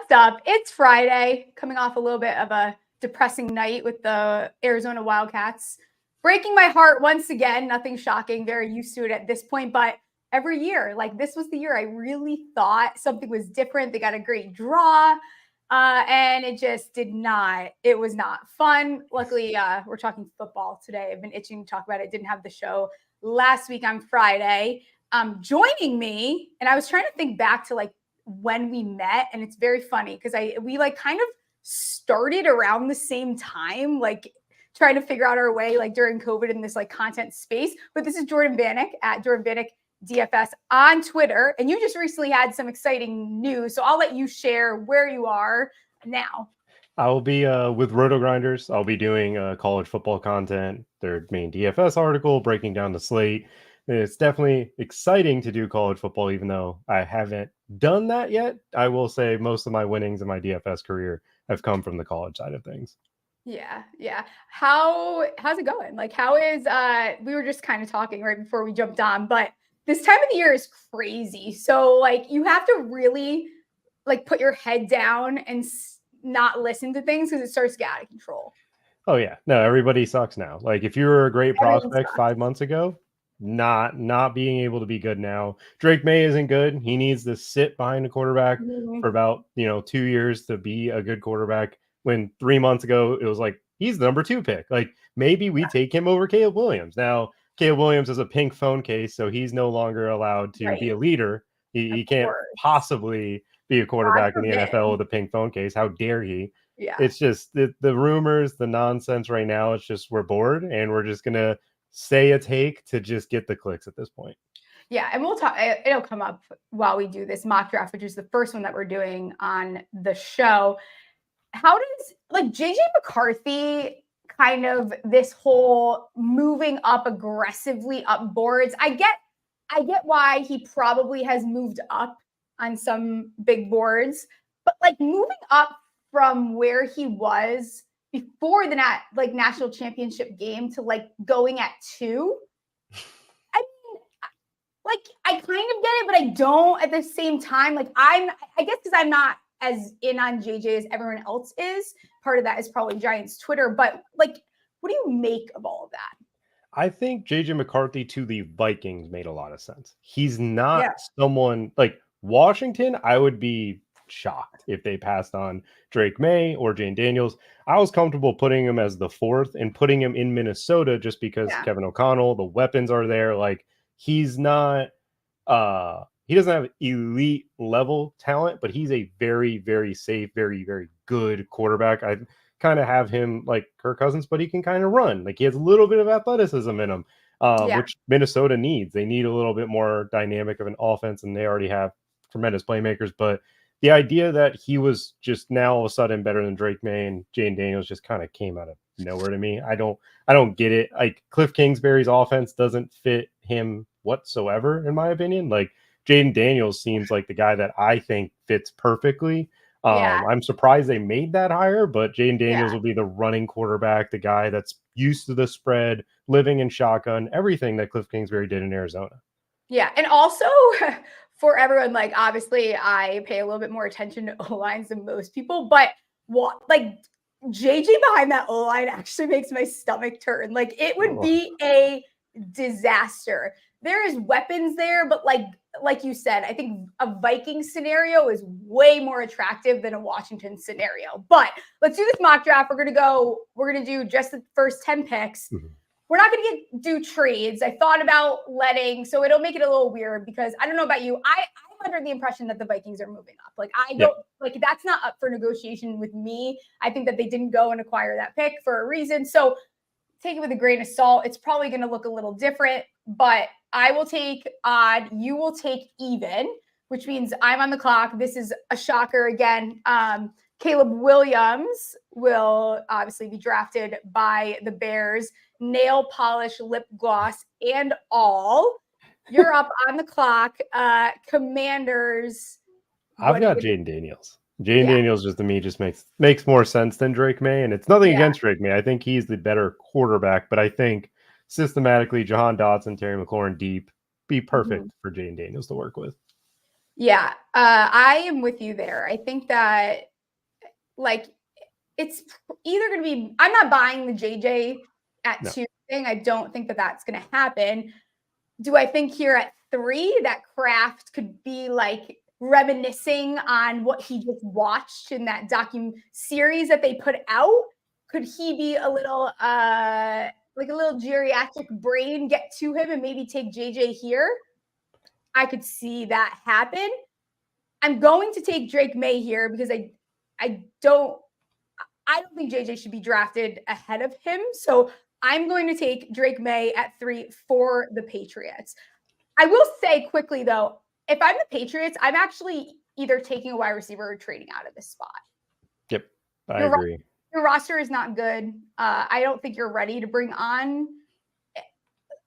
What's up? It's Friday, coming off a little bit of a depressing night with the Arizona Wildcats. Breaking my heart once again, nothing shocking, very used to it at this point, but every year, like this was the year I really thought something was different. They got a great draw, and it just did not. It was not fun. Luckily, we're talking football today. I've been itching to talk about it. Didn't have the show last week on Friday. Joining me, and I was trying to think back to like when we met, and it's very funny because we like kind of started around the same time, like trying to figure out our way like during COVID in this like content space. But this is Jordan Vanek at Jordan Vanek DFS on Twitter, and you just recently had some exciting news, so I'll let you share where you are now. I'll be with Roto Grinders. I'll be doing college football content, their main DFS article, breaking down the slate. It's definitely exciting to do college football, even though I haven't done that yet. I will say most of my winnings in my DFS career have come from the college side of things. Yeah. How's it going? Like, how is we were just kind of talking right before we jumped on, but this time of the year is crazy. So like you have to really like put your head down and not listen to things because it starts to get out of control. Oh yeah, no, everybody sucks now. Like if you were a great prospect 5 months ago, not being able to be good now. Drake May isn't good. He needs to sit behind a quarterback for about 2 years to be a good quarterback. When 3 months ago it was like he's the number 2 pick. Like maybe we take him over Caleb Williams. Now Caleb Williams is a pink phone case, so he's no longer allowed to be a leader. He can't possibly be a quarterback in the NFL with a pink phone case. How dare he? Yeah. It's just the rumors, the nonsense right now. It's just we're bored and we're just gonna say a take to just get the clicks at this point. Yeah, and we'll talk. It'll come up while we do this mock draft, which is the first one that we're doing on the show. How does like JJ McCarthy kind of this whole moving up aggressively up boards? I get why he probably has moved up on some big boards, but like moving up from where he was before the national championship game to like going at 2. I mean, like I kind of get it, but I don't at the same time. Like I guess because I'm not as in on JJ as everyone else is. Part of that is probably Giants Twitter, but like, what do you make of all of that? I think JJ McCarthy to the Vikings made a lot of sense. He's not someone like Washington. I would be shocked if they passed on Drake May or Jane Daniels. I was comfortable putting him as the 4th and putting him in Minnesota just because Kevin O'Connell, the weapons are there. Like he's not he doesn't have elite level talent, but he's a very, very safe, very, very good quarterback. I kind of have him like Kirk Cousins, but he can kind of run. Like he has a little bit of athleticism in him, which Minnesota needs. They need a little bit more dynamic of an offense, and they already have tremendous playmakers. But the idea that he was just now all of a sudden better than Drake May and Jane Daniels just kind of came out of nowhere to me. I don't get it. Like Cliff Kingsbury's offense doesn't fit him whatsoever, in my opinion. Like Jaden Daniels seems like the guy that I think fits perfectly. I'm surprised they made that hire, but Jaden Daniels will be the running quarterback, the guy that's used to the spread, living in shotgun, everything that Cliff Kingsbury did in Arizona. Yeah, and also for everyone, like obviously I pay a little bit more attention to O-lines than most people, but what like JJ behind that O-line actually makes my stomach turn. Like it would be a disaster. There is weapons there, but like you said, I think a Viking scenario is way more attractive than a Washington scenario. But let's do this mock draft. We're gonna do just the first 10 picks. Mm-hmm. We're not going to do trades. I thought about so it'll make it a little weird because I don't know about you. I'm under the impression that the Vikings are moving up. Like I don't like that's not up for negotiation with me. I think that they didn't go and acquire that pick for a reason. So take it with a grain of salt. It's probably going to look a little different, but I will take odd. You will take even, which means I'm on the clock. This is a shocker again. Caleb Williams will obviously be drafted by the Bears. Nail polish, lip gloss, and all. You're up on the clock. Commanders. I've got Jaden Daniels. Daniels just to me just makes more sense than Drake May, and it's nothing against Drake May. I think he's the better quarterback, but I think systematically Jahan Dotson, Terry McLaurin deep be perfect for Jaden Daniels to work with. Yeah, I am with you there. I think that like it's either going to be, I'm not buying the JJ at No. 2 thing. I don't think that that's going to happen. Do I think here at 3 that Kraft could be like reminiscing on what he just watched in that series that they put out? Could he be a little like a little geriatric brain get to him and maybe take JJ here? I could see that happen. I'm going to take Drake May here because I don't think JJ should be drafted ahead of him. So I'm going to take Drake May at 3 for the Patriots. I will say quickly though, if I'm the Patriots, I'm actually either taking a wide receiver or trading out of this spot. Yep, I agree. Your roster is not good. I don't think you're ready to bring on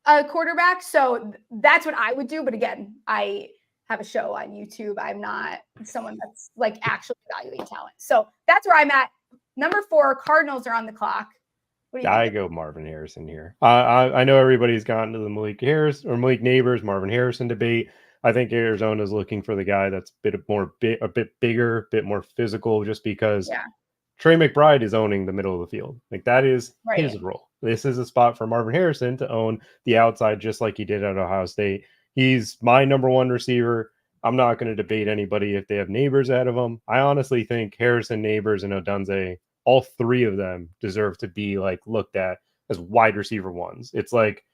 a quarterback. So that's what I would do. But again, I have a show on YouTube. I'm not someone that's like actually evaluating talent. So that's where I'm at. Number 4, Cardinals are on the clock. What do you think? I go Marvin Harrison here. I know everybody's gotten to the Malik Neighbors, Marvin Harrison debate. I think Arizona's looking for the guy that's a bit bigger, a bit more physical, just because Trey McBride is owning the middle of the field. Like that is his role. This is a spot for Marvin Harrison to own the outside, just like he did at Ohio State. He's my number 1 receiver. I'm not going to debate anybody if they have Neighbors out of them. I honestly think Harrison, Neighbors, and Odunze, all 3 of them deserve to be like looked at as wide receiver ones. It's like,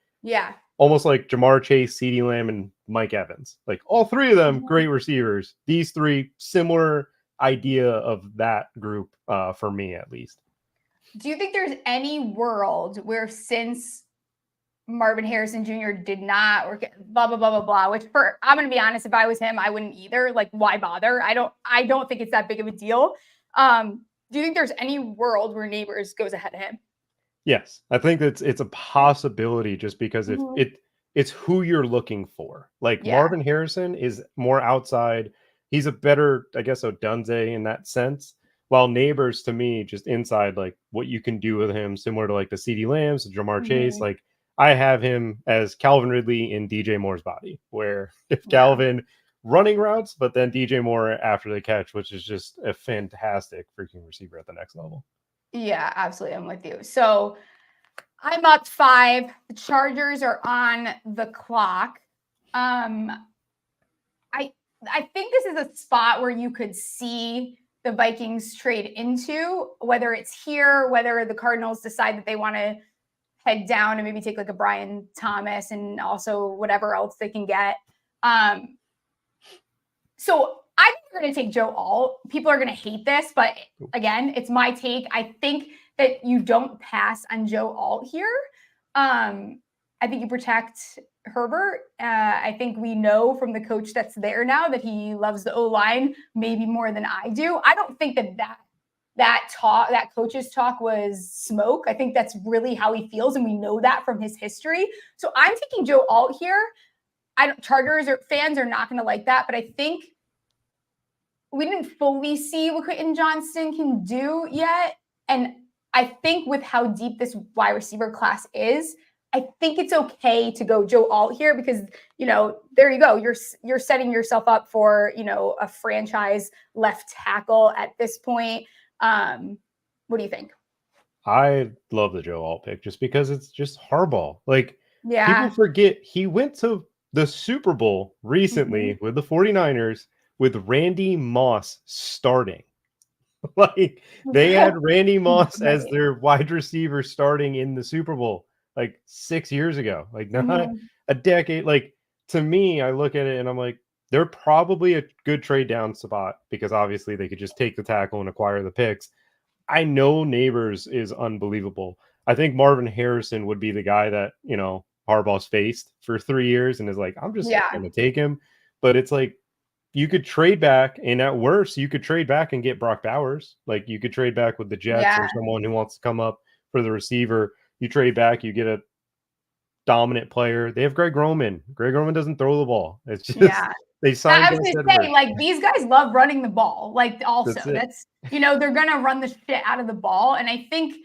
almost like Jamar Chase, CeeDee Lamb, and Mike Evans. Like all 3 of them, great receivers. These 3, similar idea of that group for me at least. Do you think there's any world where since Marvin Harrison Jr. did not work, blah, blah, blah, blah, blah, which I'm going to be honest, if I was him, I wouldn't either. Like, why bother? I don't think it's that big of a deal. Do you think there's any world where Neighbors goes ahead of him? Yes, I think it's a possibility just because if it's who you're looking for. Like Marvin Harrison is more outside. He's a better, I guess, Odunze in that sense. While Neighbors to me, just inside, like what you can do with him, similar to like the CeeDee Lambs, the Jamar Chase. Like I have him as Calvin Ridley in DJ Moore's body, where if Calvin running routes, but then DJ Moore after the catch, which is just a fantastic freaking receiver at the next level. Yeah, absolutely. I'm with you. So I'm up 5. The Chargers are on the clock. I think this is a spot where you could see the Vikings trade into, whether it's here, whether the Cardinals decide that they want to head down and maybe take like a Brian Thomas and also whatever else they can get. So I think they're going to take Joe Alt. People are going to hate this, but again, it's my take. I think that you don't pass on Joe Alt here. I think you protect Herbert. I think we know from the coach that's there now that he loves the O-line maybe more than I do. I don't think that coach's talk was smoke. I think that's really how he feels, and we know that from his history. So I'm taking Joe Alt here. Chargers fans are not going to like that, but I think we didn't fully see what Quentin Johnston can do yet. And I think with how deep this wide receiver class is, I think it's okay to go Joe Alt here because, there you go. You're setting yourself up for, a franchise left tackle at this point. What do you think? I love the Joe Alt pick just because it's just hardball. Like, people forget he went to the Super Bowl recently with the 49ers with Randy Moss starting. Like, they had Randy Moss as their wide receiver starting in the Super Bowl like 6 years ago. Like, not a decade. Like, to me, I look at it and I'm like, they're probably a good trade down spot because obviously they could just take the tackle and acquire the picks. I know Neighbors is unbelievable. I think Marvin Harrison would be the guy that, Harbaugh's faced for 3 years and is like, I'm just going to take him. But it's like, you could trade back, and at worst, you could trade back and get Brock Bowers. Like, you could trade back with the Jets or someone who wants to come up for the receiver. You trade back, you get a dominant player. They have Greg Roman. Greg Roman doesn't throw the ball. It's just they signed. I was going to say, like, these guys love running the ball. Like, also, that's they're going to run the shit out of the ball. And I think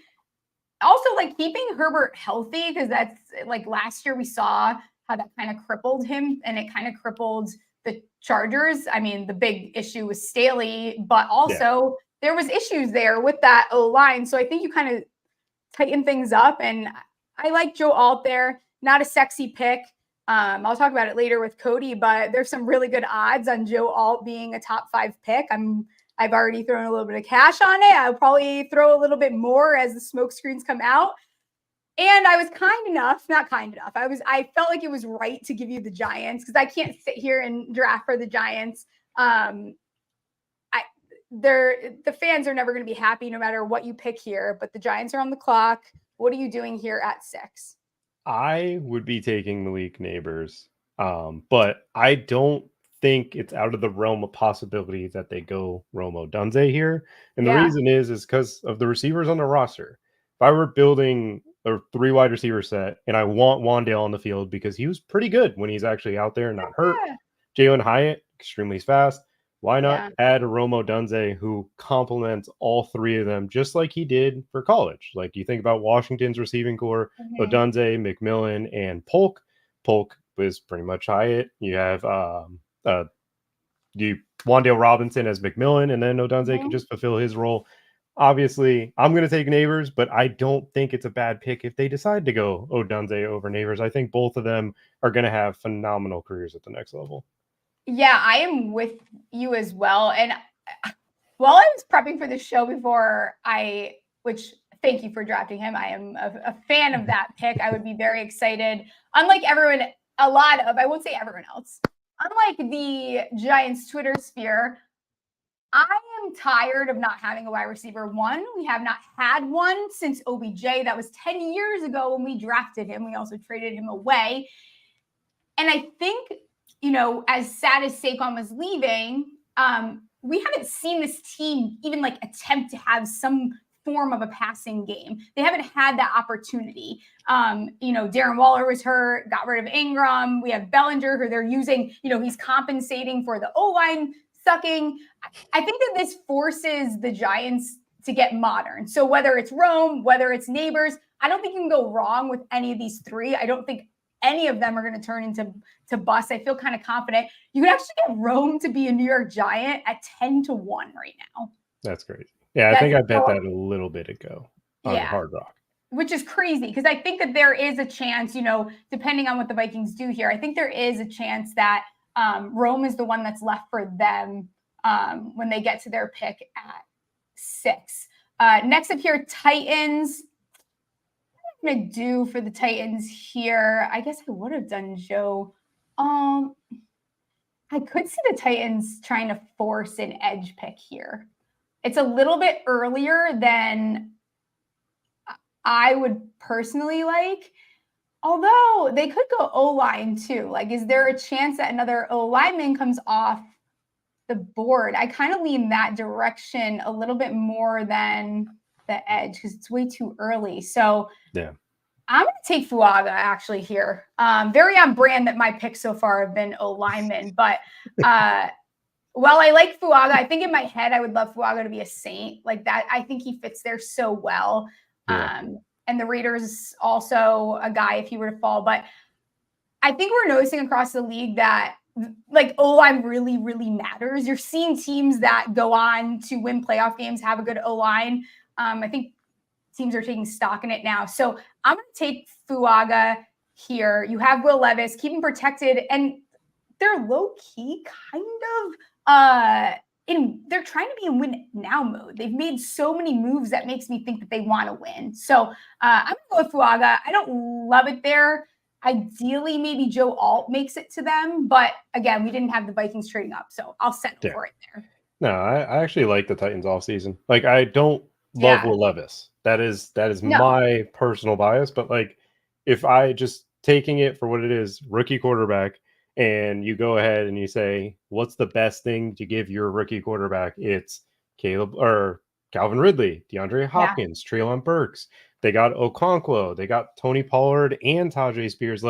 also, like, keeping Herbert healthy, because that's like last year we saw how that kind of crippled him, and it kind of crippled the Chargers. I mean, the big issue was Staley, but also there was issues there with that O-line. So I think you kind of tighten things up. And I like Joe Alt there. Not a sexy pick. I'll talk about it later with Cody, but there's some really good odds on Joe Alt being a top 5 pick. I've already thrown a little bit of cash on it. I'll probably throw a little bit more as the smoke screens come out. And I was I felt like it was right to give you the Giants because I can't sit here and draft for the Giants. The fans are never going to be happy no matter what you pick here, but the Giants are on the clock. What are you doing here at 6? I would be taking Malik Neighbors, but I don't think it's out of the realm of possibility that they go Rome Odunze here. And the reason is because of the receivers on the roster. If I were building a 3 wide receiver set and I want Wandale on the field because he was pretty good when he's actually out there and not hurt. Jalen Hyatt, extremely fast. Why not add a Rome Odunze who complements all 3 of them just like he did for college? Like you think about Washington's receiving core, Odunze, McMillan, and Polk. Polk was pretty much Hyatt. You have Wandale Robinson as McMillan, and then Odunze can just fulfill his role. Obviously, I'm going to take Neighbors, but I don't think it's a bad pick if they decide to go Odunze over Neighbors. I think both of them are going to have phenomenal careers at the next level. Yeah, I am with you as well. And while I was prepping for the show which thank you for drafting him. I am a fan of that pick. I would be very excited. Unlike I won't say everyone else. Unlike the Giants Twitter sphere, I am tired of not having a wide receiver 1. We have not had one since OBJ. That was 10 years ago when we drafted him. We also traded him away. And I think, as sad as Saquon was leaving, we haven't seen this team even attempt to have some form of a passing game. They haven't had that opportunity. Darren Waller was hurt, got rid of Ingram. We have Bellinger who they're using, he's compensating for the O-line sucking. I think that this forces the Giants to get modern. So whether it's Rome, whether it's Neighbors, I don't think you can go wrong with any of these 3. I don't think any of them are going to turn into busts. I feel kind of confident. You can actually get Rome to be a New York Giant at 10-1 right now. That's crazy. Yeah, I think I bet that a little bit ago on Hard Rock. Which is crazy because I think that there is a chance, depending on what the Vikings do here, I think there is a chance that Rome is the one that's left for them when they get to their pick at 6. Next up here, Titans. What am I going to do for the Titans here? I guess I would have done Joe. I could see the Titans trying to force an edge pick here. It's a little bit earlier than I would personally like. Although they could go O-line too. Is there a chance that another O-lineman comes off the board? I kind of lean that direction a little bit more than the edge because it's way too early. So I'm going to take Fuaga actually here. Very on brand that my picks so far have been O-linemen. But while I like Fuaga, I think in my head I would love Fuaga to be a Saint. Like that, I think he fits there so well. And the Raiders also a guy if he were to fall. But I think we're noticing across the league that O-line really, really matters. You're seeing teams that go on to win playoff games have a good O-line. I think teams are taking stock in it now. So I'm going to take Fuaga here. You have Will Levis, keep him protected. And they're low-key kind of they're trying to be in win now mode. They've made so many moves that makes me think that they want to win. So I'm going to go with Fuaga. I don't love it there. Ideally, maybe Joe Alt makes it to them. But again, we didn't have the Vikings trading up. So I'll settle for it there. No, I actually like the Titans offseason. I don't love Will Levis. That is my personal bias. But if I just taking it for what it is, rookie quarterback, and you go ahead and you say, what's the best thing to give your rookie quarterback? It's Calvin Ridley, DeAndre Hopkins, Treylon Burks. They got Okonkwo. They got Tony Pollard and Tajay Spears.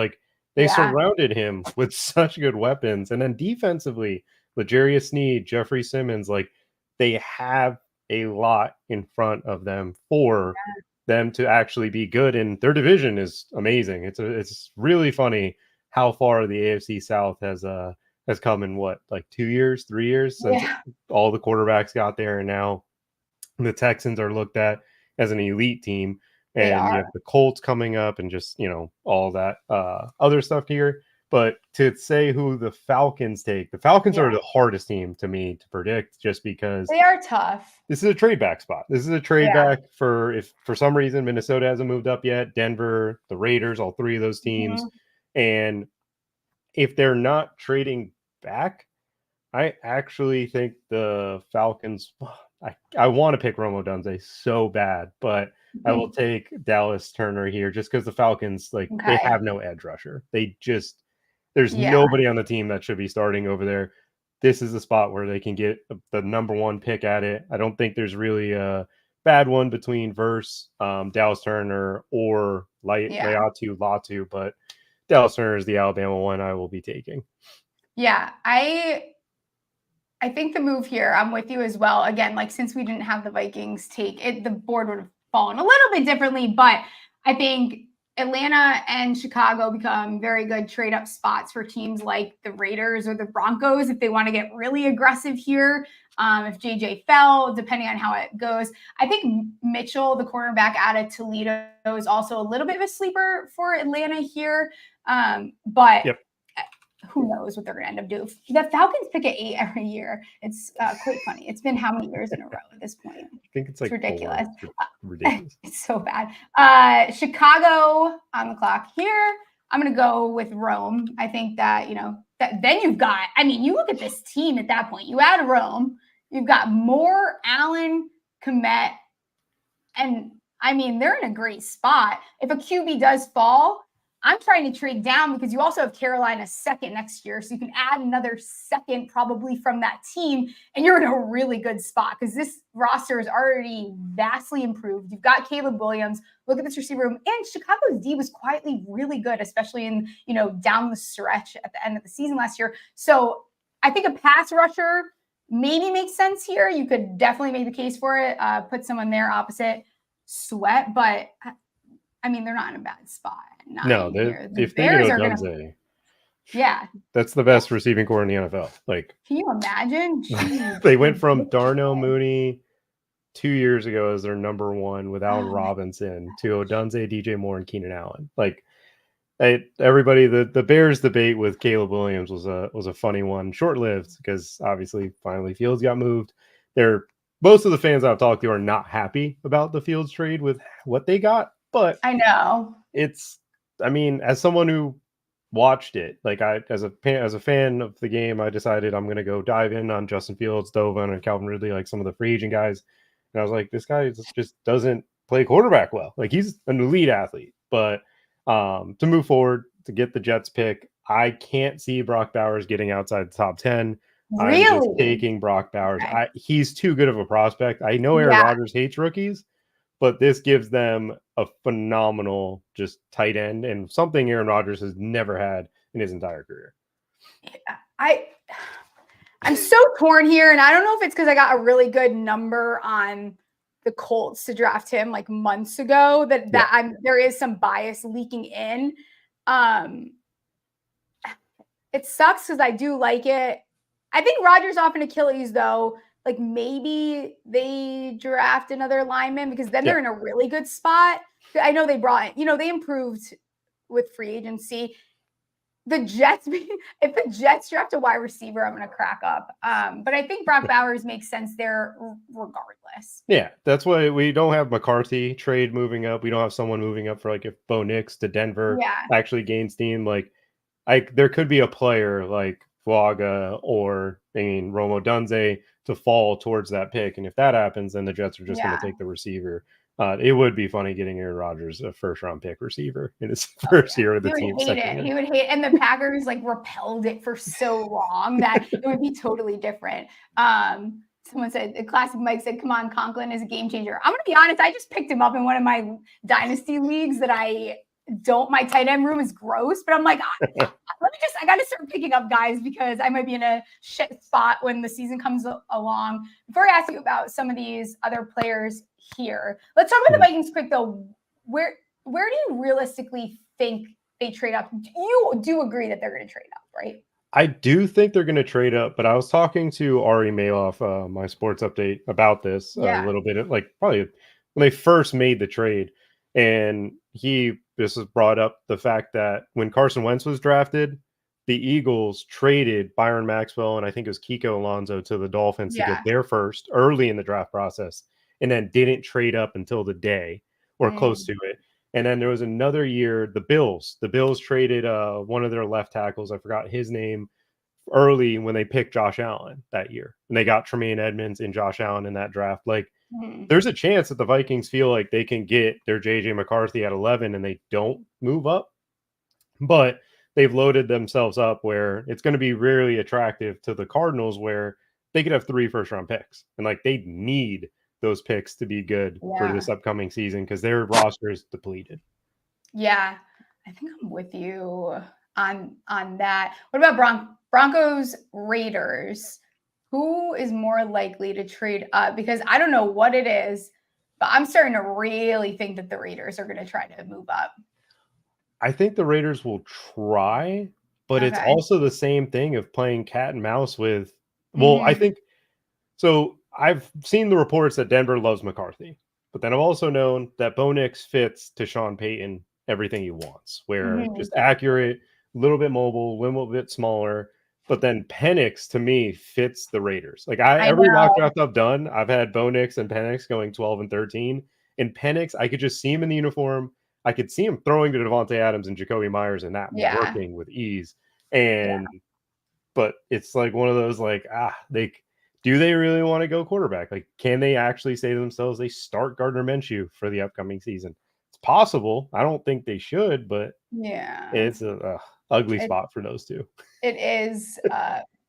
They surrounded him with such good weapons. And then defensively, L'Jarius Sneed, Jeffrey Simmons, they have a lot in front of them for them to actually be good. And their division is amazing. It's really funny how far the AFC South has has come in what, like 2 years, 3 years since all the quarterbacks got there, and now the Texans are looked at as an elite team, and you have the Colts coming up, and just, you know, all that other stuff here. But to say who the Falcons take, the Falcons are the hardest team to me to predict, just because they are tough. This is a trade back spot. This is a trade back for, if for some reason Minnesota hasn't moved up yet, Denver, the Raiders, all three of those teams. And if they're not trading back, I actually think the Falcons, I want to pick Rome Odunze so bad, but I will take Dallas Turner here, just because the Falcons, like, they have no edge rusher. They just, there's nobody on the team that should be starting over there. This is the spot where they can get the number one pick at it. I don't think there's really a bad one between Verse, Dallas Turner, or Latu Latu, but Dallas Turner is the Alabama one I will be taking. Yeah, I think the move here, I'm with you as well. Again, like, since we didn't have the Vikings take it, the board would have fallen a little bit differently, but I think Atlanta and Chicago become very good trade up spots for teams like the Raiders or the Broncos if they want to get really aggressive here. If JJ fell, depending on how it goes. I think Mitchell, the cornerback out of Toledo, is also a little bit of a sleeper for Atlanta here. But who knows what they're going to end up doing. The Falcons pick at 8 every year. It's quite funny. It's been how many years in a row at this point? I think it's like ridiculous. Ridiculous. It's so bad. Chicago on the clock here. I'm going to go with Rome. I think that, you know, that then you've got, I mean, you look at this team at that point. You add Rome. You've got Moore, Allen, Kmet. And, I mean, they're in a great spot. If a QB does fall, I'm trying to trade down because you also have Carolina second next year. So you can add another second probably from that team, and you're in a really good spot because this roster is already vastly improved. You've got Caleb Williams. Look at this receiver room. And Chicago's D was quietly really good, especially in, you know, down the stretch at the end of the season last year. So I think a pass rusher maybe makes sense here. You could definitely make the case for it. Put someone there opposite Sweat, but I mean, they're not in a bad spot. No, if they get Odunze, that's the best receiving core in the NFL. Like, can you imagine? Jeez. They went from Darnell Mooney 2 years ago as their number one without Robinson to Odunze, DJ Moore, and Keenan Allen. Like, everybody, the Bears debate with Caleb Williams was a funny one, short lived, because obviously finally Fields got moved. Most of the fans I've talked to are not happy about the Fields trade with what they got, but I know I mean, as someone who watched it, like, as a fan of the game, I decided I'm going to go dive in on Justin Fields, Dovin, and Calvin Ridley, like some of the free agent guys. And I was like, this guy just doesn't play quarterback well. Like, he's an elite athlete, but to move forward, to get the Jets pick, I can't see Brock Bowers getting outside the top 10. Really? I'm just taking Brock Bowers. Okay. He's too good of a prospect. I know Aaron Rodgers hates rookies, but this gives them a phenomenal just tight end, and something Aaron Rodgers has never had in his entire career. I'm so torn here, and I don't know if it's because I got a really good number on the Colts to draft him like months ago there is some bias leaking in. It sucks because I do like it. I think Rodgers off an Achilles though. Like, maybe they draft another lineman because then they're in a really good spot. I know they they improved with free agency. The Jets, if the Jets draft a wide receiver, I'm going to crack up. But I think Brock Bowers makes sense there regardless. Yeah, that's why we don't have McCarthy trade moving up. We don't have someone moving up for, like, if Bo Nix to Denver actually gains steam. Like, there could be a player like Flaga or, Rome Odunze to fall towards that pick. And if that happens, then the Jets are just going to take the receiver. It would be funny getting Aaron Rodgers a first-round pick receiver in his first year of the team. He would hate it. And the Packers, like, repelled it for so long that it would be totally different. Someone said, the classic Mike said, come on, Conklin is a game changer. I'm going to be honest, I just picked him up in one of my dynasty leagues that my tight end room is gross, but I'm like, I got to start picking up guys because I might be in a shit spot when the season comes along. Before I ask you about some of these other players here, let's talk about the Vikings quick though. Where do you realistically think they trade up? You do agree that they're going to trade up, right? I do think they're going to trade up, but I was talking to Ari Maloff, my sports update, about this a Yeah. little bit, like probably when they first made the trade. And this has brought up the fact that when Carson Wentz was drafted, the Eagles traded Byron Maxwell and I think it was Kiko Alonso to the Dolphins to get Yeah. their first early in the draft process, and then didn't trade up until the day or close to it. And then there was another year, the Bills. The Bills traded one of their left tackles. I forgot his name early when they picked Josh Allen that year. And they got Tremaine Edmonds and Josh Allen in that draft. Like, there's a chance that the Vikings feel like they can get their JJ McCarthy at 11 and they don't move up. But they've loaded themselves up where it's going to be really attractive to the Cardinals where they could have 3 first-round picks. And, like, they need those picks to be good for this upcoming season because their roster is depleted. Yeah, I think I'm with you on that. What about Broncos Raiders? Who is more likely to trade up? Because I don't know what it is, but I'm starting to really think that the Raiders are going to try to move up. I think the Raiders will try, but it's also the same thing of playing cat and mouse with. Well, I think so. I've seen the reports that Denver loves McCarthy, but then I've also known that Bo Nix fits to Sean Payton everything he wants, where just accurate, a little bit mobile, a little bit smaller. But then Penix to me fits the Raiders. Like every mock draft I've done, I've had Bo Nix and Penix going 12 and 13. And Penix, I could just see him in the uniform. I could see him throwing to Devontae Adams and Jacoby Myers and that working with ease. And but it's like one of those like, do they really want to go quarterback? Like, can they actually say to themselves they start Gardner Minshew for the upcoming season? It's possible. I don't think they should, but it's a ugly spot for those two. It is.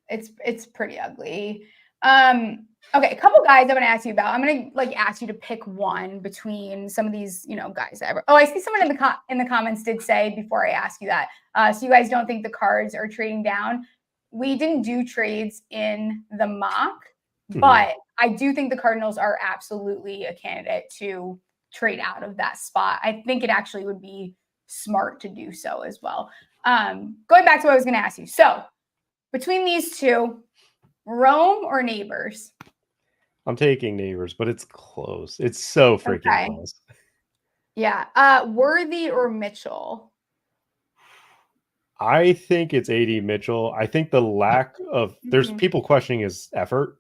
It's pretty ugly. Okay, a couple guys I'm going to ask you about. I'm going to ask you to pick one between some of these, guys. I see someone in the comments did say before I ask you that. So you guys don't think the Cards are trading down? We didn't do trades in the mock, but I do think the Cardinals are absolutely a candidate to trade out of that spot. I think it actually would be smart to do so as well. Going back to what I was going to ask you. So between these two, Rome or Neighbors? I'm taking Neighbors, but it's close. It's so freaking close. Yeah. Worthy or Mitchell? I think it's AD Mitchell. I think the lack of there's people questioning his effort.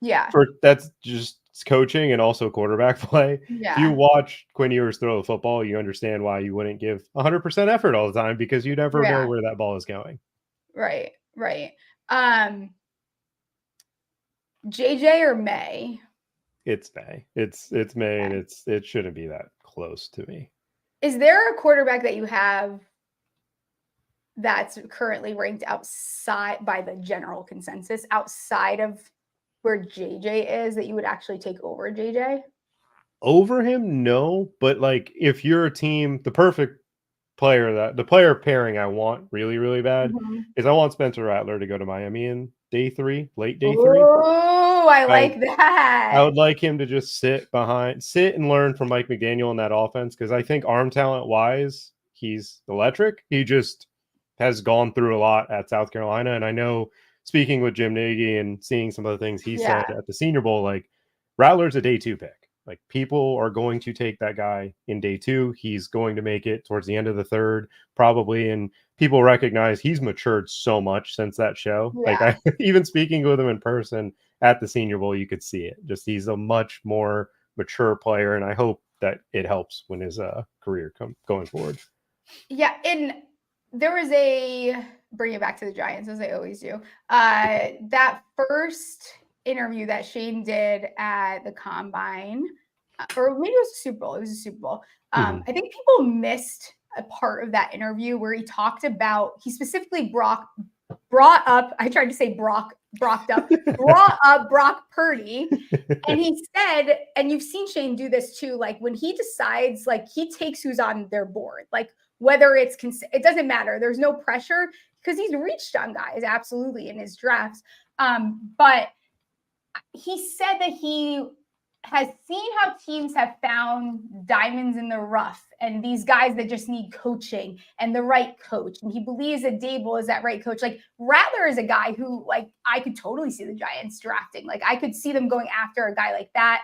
Yeah. That's just coaching and also quarterback play. Yeah. If you watch Quinn Ewers throw the football, you understand why you wouldn't give 100% effort all the time because you never know where that ball is going. Right. JJ or May? It's May. It's May, and it shouldn't be that close to me. Is there a quarterback that you have that's currently ranked outside by the general consensus outside of where JJ is that you would actually take over JJ? Over him, no. But like, if you're a team, the perfect player the player pairing I want really, really bad is I want Spencer Rattler to go to Miami in late day 3. Oh, I like that. I would like him to just sit and learn from Mike McDaniel in that offense because I think arm talent wise, he's electric. He just has gone through a lot at South Carolina. And I know speaking with Jim Nagy and seeing some of the things he said at the Senior Bowl, like Rattler's a day 2 pick. Like people are going to take that guy in day 2. He's going to make it towards the end of the 3rd, probably. And people recognize he's matured so much since that show. Like even speaking with him in person at the Senior Bowl, you could see it. Just he's a much more mature player. And I hope that it helps when his career going forward. Yeah. And there was bring it back to the Giants as I always do. That first interview that Shane did at the Combine, or maybe it was a Super Bowl. It was a Super Bowl. I think people missed a part of that interview where he talked about, he specifically brought up, I tried to say brought up Brock Purdy. And he said, and you've seen Shane do this too, like when he decides, like he takes who's on their board, like whether it doesn't matter. There's no pressure because he's reached on guys absolutely in his drafts. But he said that has seen how teams have found diamonds in the rough and these guys that just need coaching and the right coach. And he believes that Dable is that right coach. Like Rattler is a guy who, like, I could totally see the Giants drafting. Like I could see them going after a guy like that.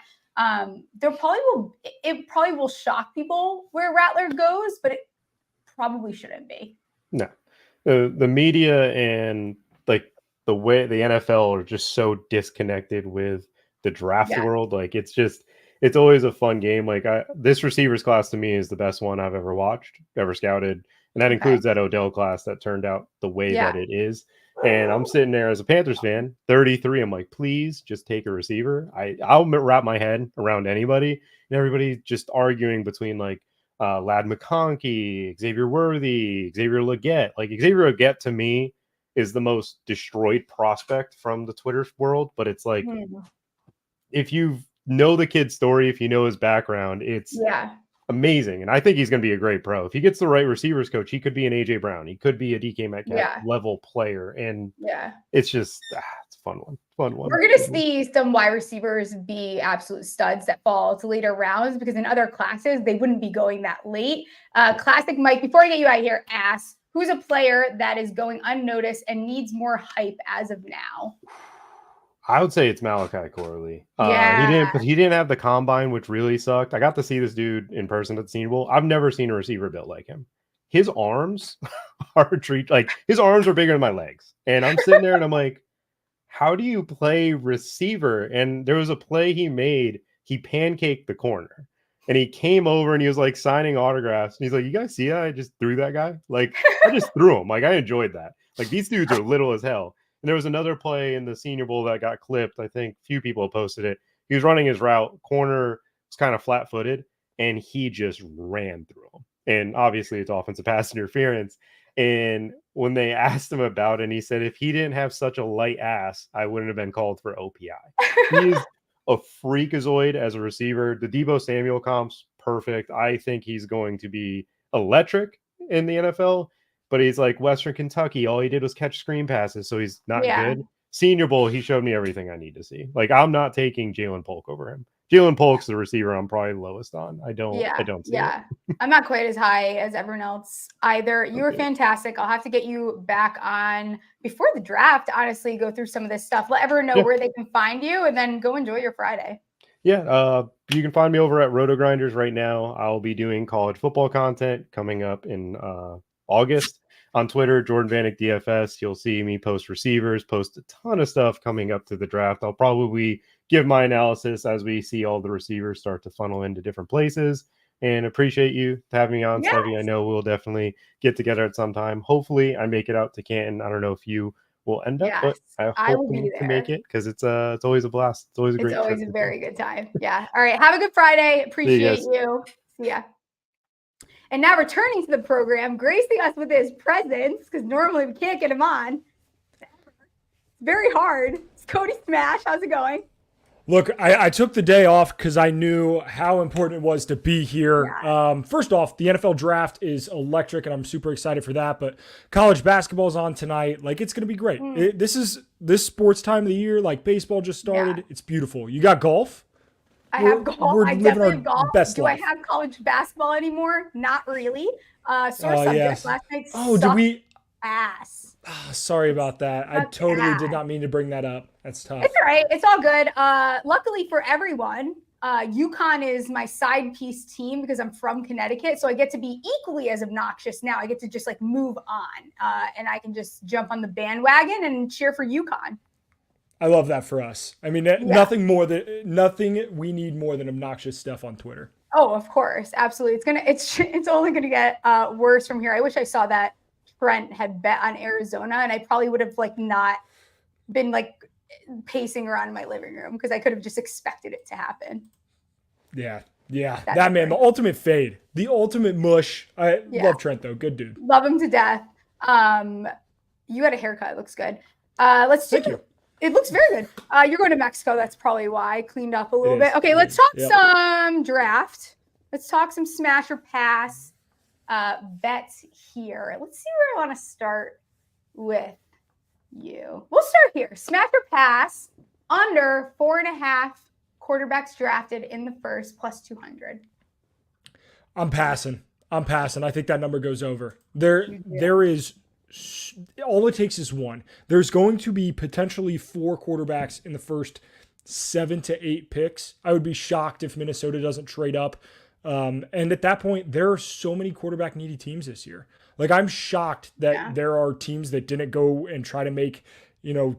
It probably will shock people where Rattler goes, but it probably shouldn't be. No, the media and like the way the NFL are just so disconnected with the draft world. Like it's always a fun game. Like this receivers class to me is the best one I've ever watched, ever scouted. And that includes that Odell class that turned out the way that it is. And I'm sitting there as a Panthers fan, 33. I'm like, please just take a receiver. I'll wrap my head around anybody, and everybody just arguing between like Lad McConkey, Xavier Worthy, Xavier Legette. Like Xavier Legette to me is the most destroyed prospect from the Twitter world. But it's like, if you know the kid's story, if you know his background, it's amazing. And I think he's going to be a great pro. If he gets the right receivers coach, he could be an AJ Brown. He could be a DK Metcalf level player. And it's just, it's a fun one. We're going to see some wide receivers be absolute studs that fall to later rounds, because in other classes, they wouldn't be going that late. Classic Mike, before I get you out of here, ask, who's a player that is going unnoticed and needs more hype as of now? I would say it's Malachi Corley. He didn't have the combine, which really sucked. I got to see this dude in person at the Senior Bowl. I've never seen a receiver built like him. His arms are his arms are bigger than my legs. And I'm sitting there and I'm like, how do you play receiver? And there was a play he made. He pancaked the corner. And he came over and he was like signing autographs. And he's like, you guys see that? I just threw that guy. Like, I just threw him. Like, I enjoyed that. Like, these dudes are little as hell. And there was another play in the Senior Bowl that got clipped. I think a few people posted it. He was running his route. Corner was kind of flat-footed, and he just ran through him. And obviously, it's offensive pass interference. And when they asked him about it, and he said, if he didn't have such a light ass, I wouldn't have been called for OPI. He is a freakazoid as a receiver. The Deebo Samuel comp's perfect. I think he's going to be electric in the NFL. But he's like Western Kentucky. All he did was catch screen passes, so he's not good. Senior Bowl, he showed me everything I need to see. Like, I'm not taking Jalen Polk over him. Jalen Polk's the receiver I'm probably lowest on. I don't see it. I'm not quite as high as everyone else either. You were fantastic. I'll have to get you back on before the draft, honestly, go through some of this stuff. Let everyone know where they can find you, and then go enjoy your Friday. Yeah, you can find me over at Roto Grinders right now. I'll be doing college football content coming up in August. On Twitter, Jordan Vanek DFS. You'll see me post receivers, post a ton of stuff coming up to the draft. I'll probably give my analysis as we see all the receivers start to funnel into different places. And appreciate you having me on, Stephie. I know we'll definitely get together at some time. Hopefully, I make it out to Canton. I don't know if you will end up, but I hope to make it, because it's always a blast. It's always a great trip. It's always a very good time. Yeah. All right. Have a good Friday. Appreciate you. See ya. And now returning to the program, gracing us with his presence, because normally we can't get him on. Very hard. It's Cody Smash. How's it going? Look, I took the day off because I knew how important it was to be here. First off, the NFL draft is electric, and I'm super excited for that. But college basketball is on tonight. Like, it's going to be great. This sports time of the year. Like, baseball just started. It's beautiful. You got golf? I have golf. I definitely have golf. Do I have college basketball anymore? Not really. Sore subject. Last night ass. Sorry about that. I totally did not mean to bring that up. That's tough. It's all right. It's all good. Luckily for everyone, UConn is my side piece team because I'm from Connecticut. So I get to be equally as obnoxious now. I get to just like move on and I can just jump on the bandwagon and cheer for UConn. I love that for us. I mean, nothing we need more than obnoxious stuff on Twitter. Oh, of course. Absolutely. It's only going to get worse from here. I wish I saw that Trent had bet on Arizona, and I probably would have like not been like pacing around in my living room because I could have just expected it to happen. Yeah. That man, the ultimate fade, the ultimate mush. I love Trent though. Good dude. Love him to death. You had a haircut. It looks good. Thank you. It looks very good. You're going to Mexico. That's probably why. I cleaned up a little bit. Okay, let's talk some draft. Let's talk some smash or pass bets here. Let's see where I want to start with you. We'll start here. Smash or pass under 4.5 quarterbacks drafted in the first plus 200. I'm passing. I think that number goes over. There is, all it takes is one. There's going to be potentially 4 quarterbacks in the first 7 to 8 picks. I would be shocked if Minnesota doesn't trade up. And at that point, there are so many quarterback needy teams this year. Like, I'm shocked that there are teams that didn't go and try to make,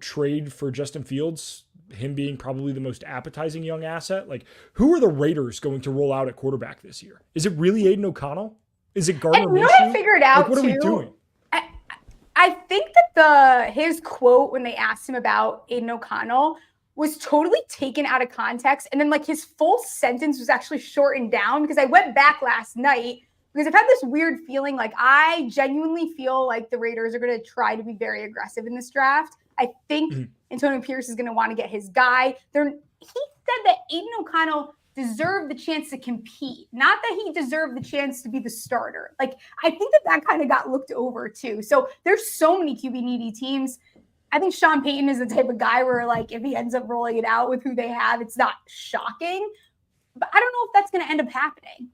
trade for Justin Fields, him being probably the most appetizing young asset. Like, who are the Raiders going to roll out at quarterback this year? Is it really Aiden O'Connell? Is it Gardner Minshew? I figured out, what are we doing? I think that his quote when they asked him about Aiden O'Connell was totally taken out of context. And then like his full sentence was actually shortened down, because I went back last night because I've had this weird feeling. Like, I genuinely feel like the Raiders are going to try to be very aggressive in this draft. I think Antonio Pierce is going to want to get his guy. He said that Aiden O'Connell deserved the chance to compete, not that he deserved the chance to be the starter. Like, I think that kind of got looked over too. So there's so many QB needy teams. I think Sean Payton is the type of guy where, like, if he ends up rolling it out with who they have, it's not shocking. But I don't know if that's going to end up happening.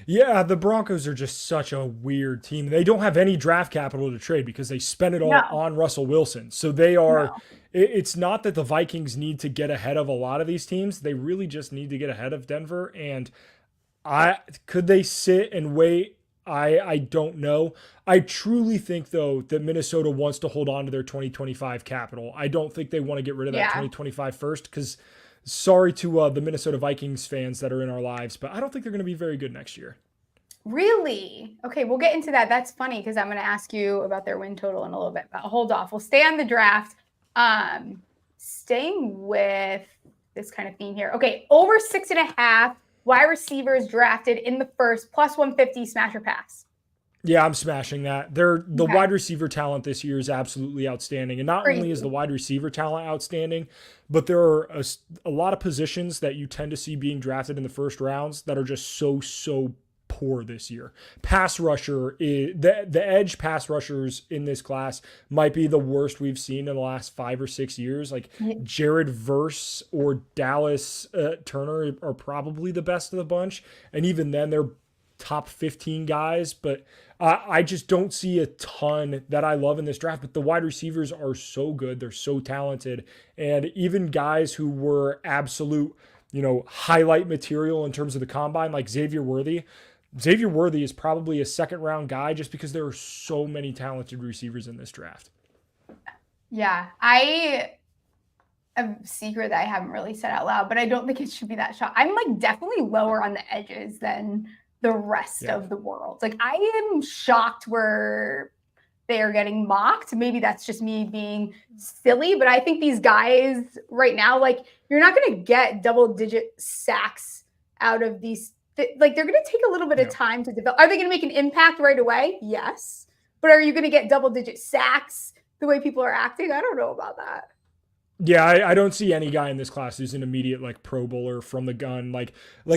Yeah, the Broncos are just such a weird team. They don't have any draft capital to trade because they spent it all on Russell Wilson. So they are it's not that the Vikings need to get ahead of a lot of these teams. They really just need to get ahead of Denver. And could they sit and wait? I don't know. I truly think, though, that Minnesota wants to hold on to their 2025 capital. I don't think they want to get rid of that 2025 first, because sorry to the Minnesota Vikings fans that are in our lives, but I don't think they're going to be very good next year. Really? Okay, we'll get into that. That's funny, because I'm going to ask you about their win total in a little bit, but hold off. We'll stay on the draft. Staying with this kind of theme here. Okay, over 6.5 wide receivers drafted in the first plus 150 smash or pass. Yeah, I'm smashing that. The wide receiver talent this year is absolutely outstanding. And not only is the wide receiver talent outstanding, but there are a lot of positions that you tend to see being drafted in the first rounds that are just so poor this year. Pass rusher, the edge pass rushers in this class might be the worst we've seen in the last 5 or 6 years. Like Jared Verse or Dallas Turner are probably the best of the bunch. And even then, they're top 15 guys, but I just don't see a ton that I love in this draft. But the wide receivers are so good. They're so talented. And even guys who were absolute, highlight material in terms of the combine, like Xavier Worthy is probably a second round guy just because there are so many talented receivers in this draft. Yeah, a secret that I haven't really said out loud, but I don't think it should be that shot. I'm like definitely lower on the edges than the rest of the world. Like, I am shocked where they are getting mocked. Maybe that's just me being silly, but I think these guys right now, like, you're not going to get double-digit sacks out of these. Like, they're going to take a little bit of time to develop. Are they going to make an impact right away? Yes. But are you going to get double-digit sacks the way people are acting? I don't know about that. Yeah, I don't see any guy in this class who's an immediate like Pro Bowler from the gun. Like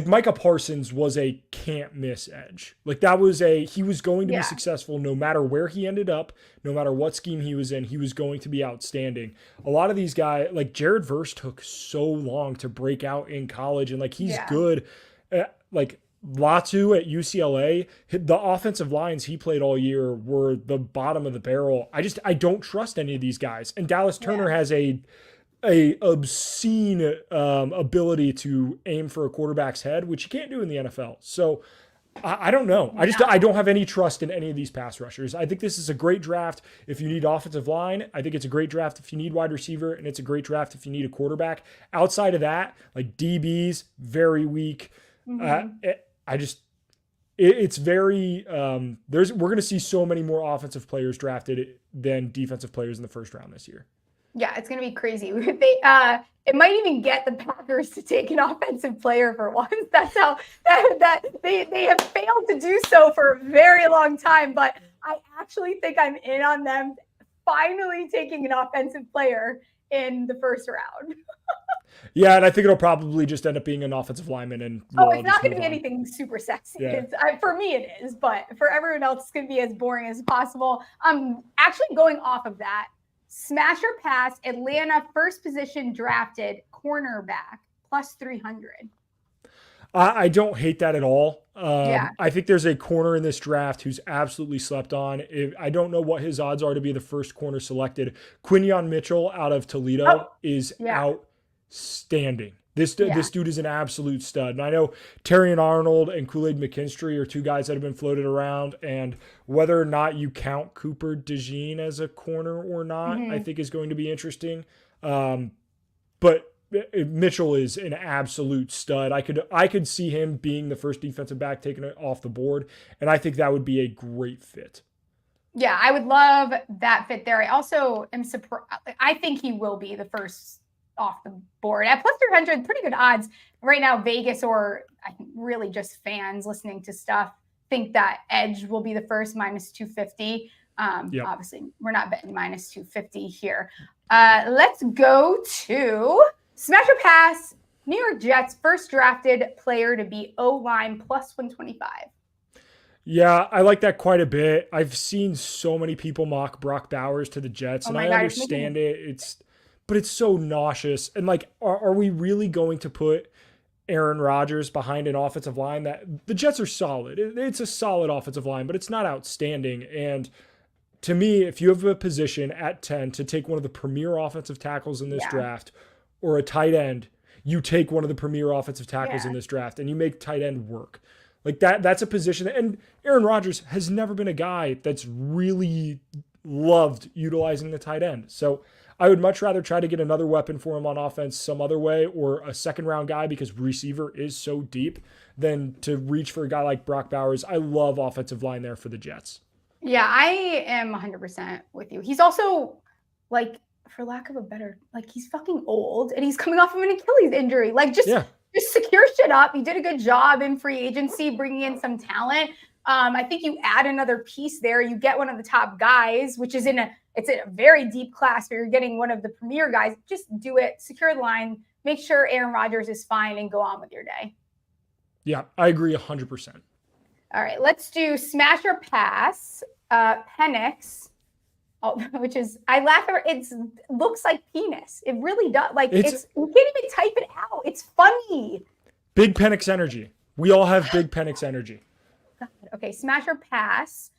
Micah Parsons was a can't miss edge. Like he was going to be successful no matter where he ended up, no matter what scheme he was in, he was going to be outstanding. A lot of these guys, like Jared Verse, took so long to break out in college, and like he's good. Like Latu at UCLA, the offensive lines he played all year were the bottom of the barrel. I don't trust any of these guys. And Dallas Turner has a obscene ability to aim for a quarterback's head, which you can't do in the NFL. So I don't know. I don't have any trust in any of these pass rushers. I think this is a great draft if you need offensive line. I think it's a great draft if you need wide receiver, and it's a great draft if you need a quarterback. Outside of that, like DBs, very weak. It's very we're going to see so many more offensive players drafted than defensive players in the first round this year. Yeah, it's going to be crazy. It might even get the Packers to take an offensive player for once. That's how that they have failed to do so for a very long time. But I actually think I'm in on them finally taking an offensive player in the first round. Yeah, and I think it'll probably just end up being an offensive lineman. And it's not going to be anything super sexy. Yeah. For me, it is. But for everyone else, it's going to be as boring as possible. Actually, going off of that, smash or pass, Atlanta first position drafted cornerback plus 300. I don't hate that at all. Yeah. I think there's a corner in this draft who's absolutely slept on. I don't know what his odds are to be the first corner selected. Quinyon Mitchell out of Toledo is outstanding. This dude is an absolute stud. And I know Terrion Arnold and Kool-Aid McKinstry are two guys that have been floated around. And whether or not you count Cooper DeJean as a corner or not, I think is going to be interesting. But Mitchell is an absolute stud. I could see him being the first defensive back taken off the board, and I think that would be a great fit. Yeah, I would love that fit there. I also am surprised. I think he will be the first off the board at plus 300. Pretty good odds right now. Vegas, or I think really just fans listening to stuff, think that Edge will be the first, minus 250. Obviously, we're not betting minus 250 here. Let's go to Smash or Pass. New York Jets first drafted player to be O-line plus 125. Yeah, I like that quite a bit. I've seen so many people mock Brock Bowers to the Jets, and I understand it. But it's so nauseous. And like, are we really going to put Aaron Rodgers behind an offensive line that the Jets are solid? It's a solid offensive line, but it's not outstanding. And to me, if you have a position at 10 to take one of the premier offensive tackles in this draft, or a tight end, you take one of the premier offensive tackles in this draft and you make tight end work. Like that's a position. And Aaron Rodgers has never been a guy that's really loved utilizing the tight end. So I would much rather try to get another weapon for him on offense some other way, or a second round guy, because receiver is so deep, than to reach for a guy like Brock Bowers. I love offensive line there for the Jets. Yeah, I am 100% with you. He's also, like, for lack of a better, like, he's fucking old and he's coming off of an Achilles injury. Like, just secure shit up. He did a good job in free agency, bringing in some talent. I think you add another piece there. You get one of the top guys, which is it's in a very deep class where you're getting one of the premier guys. Just do it, secure the line, make sure Aaron Rodgers is fine, and go on with your day. Yeah, I agree 100%. All right, let's do Smash or Pass. Penix. Which is, I laugh at it. Looks like penis. It really does. Like, you can't even type it out. It's funny. Big Penix energy. We all have big Penix energy. God. Okay, Smash or Pass.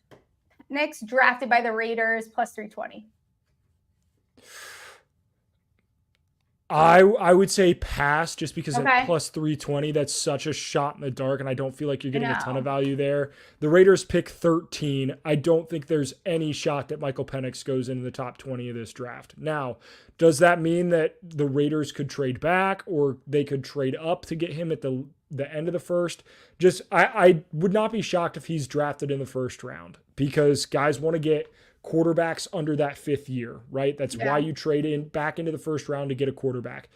Penix drafted by the Raiders plus 320. I would say pass, just because at plus 320, that's such a shot in the dark, and I don't feel like you're getting a ton of value there. The Raiders pick 13. I don't think there's any shot that Michael Penix goes into the top 20 of this draft. Now, does that mean that the Raiders could trade back, or they could trade up to get him at the end of the first? I would not be shocked if he's drafted in the first round, because guys want to get quarterbacks under that fifth year, right? That's why you trade back into the first round to get a quarterback.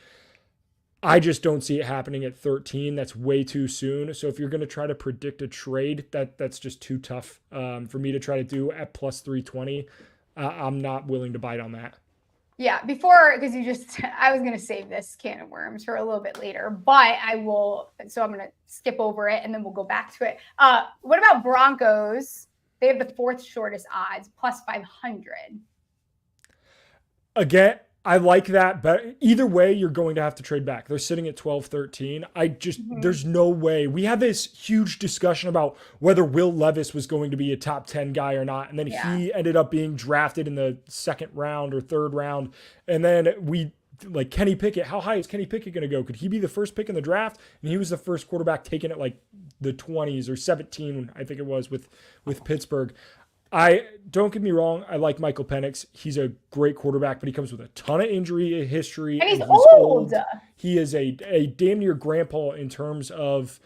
I just don't see it happening at 13. That's way too soon. So if you're going to try to predict a trade, that's just too tough for me to try to do at plus 320. I'm not willing to bite on that. Yeah, because I was going to save this can of worms for a little bit later, but I'm going to skip over it and then we'll go back to it. What about Broncos? They have the fourth shortest odds, plus 500. Again, I like that, but either way, you're going to have to trade back. They're sitting at 12-13. There's no way. We had this huge discussion about whether Will Levis was going to be a top 10 guy or not. And then he ended up being drafted in the second round or third round. And then like Kenny Pickett, how high is Kenny Pickett going to go? Could he be the first pick in the draft? And he was the first quarterback taken at like the 20s or 17, I think it was, with Pittsburgh. Don't get me wrong, I like Michael Penix. He's a great quarterback, but he comes with a ton of injury history. And he's old. He is a damn near grandpa in terms of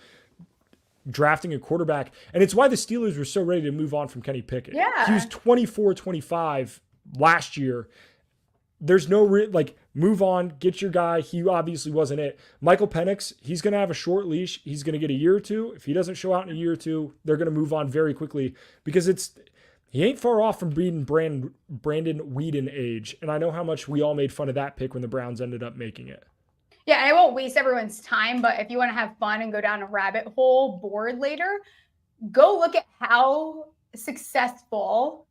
drafting a quarterback. And it's why the Steelers were so ready to move on from Kenny Pickett. Yeah. He was 24-25 last year. There's no move on, get your guy. He obviously wasn't it. Michael Penix, he's going to have a short leash. He's going to get a year or two. If he doesn't show out in a year or two, they're going to move on very quickly, because he ain't far off from being Brandon Weeden age. And I know how much we all made fun of that pick when the Browns ended up making it. Yeah, and I won't waste everyone's time, but if you want to have fun and go down a rabbit hole board later, go look at how successful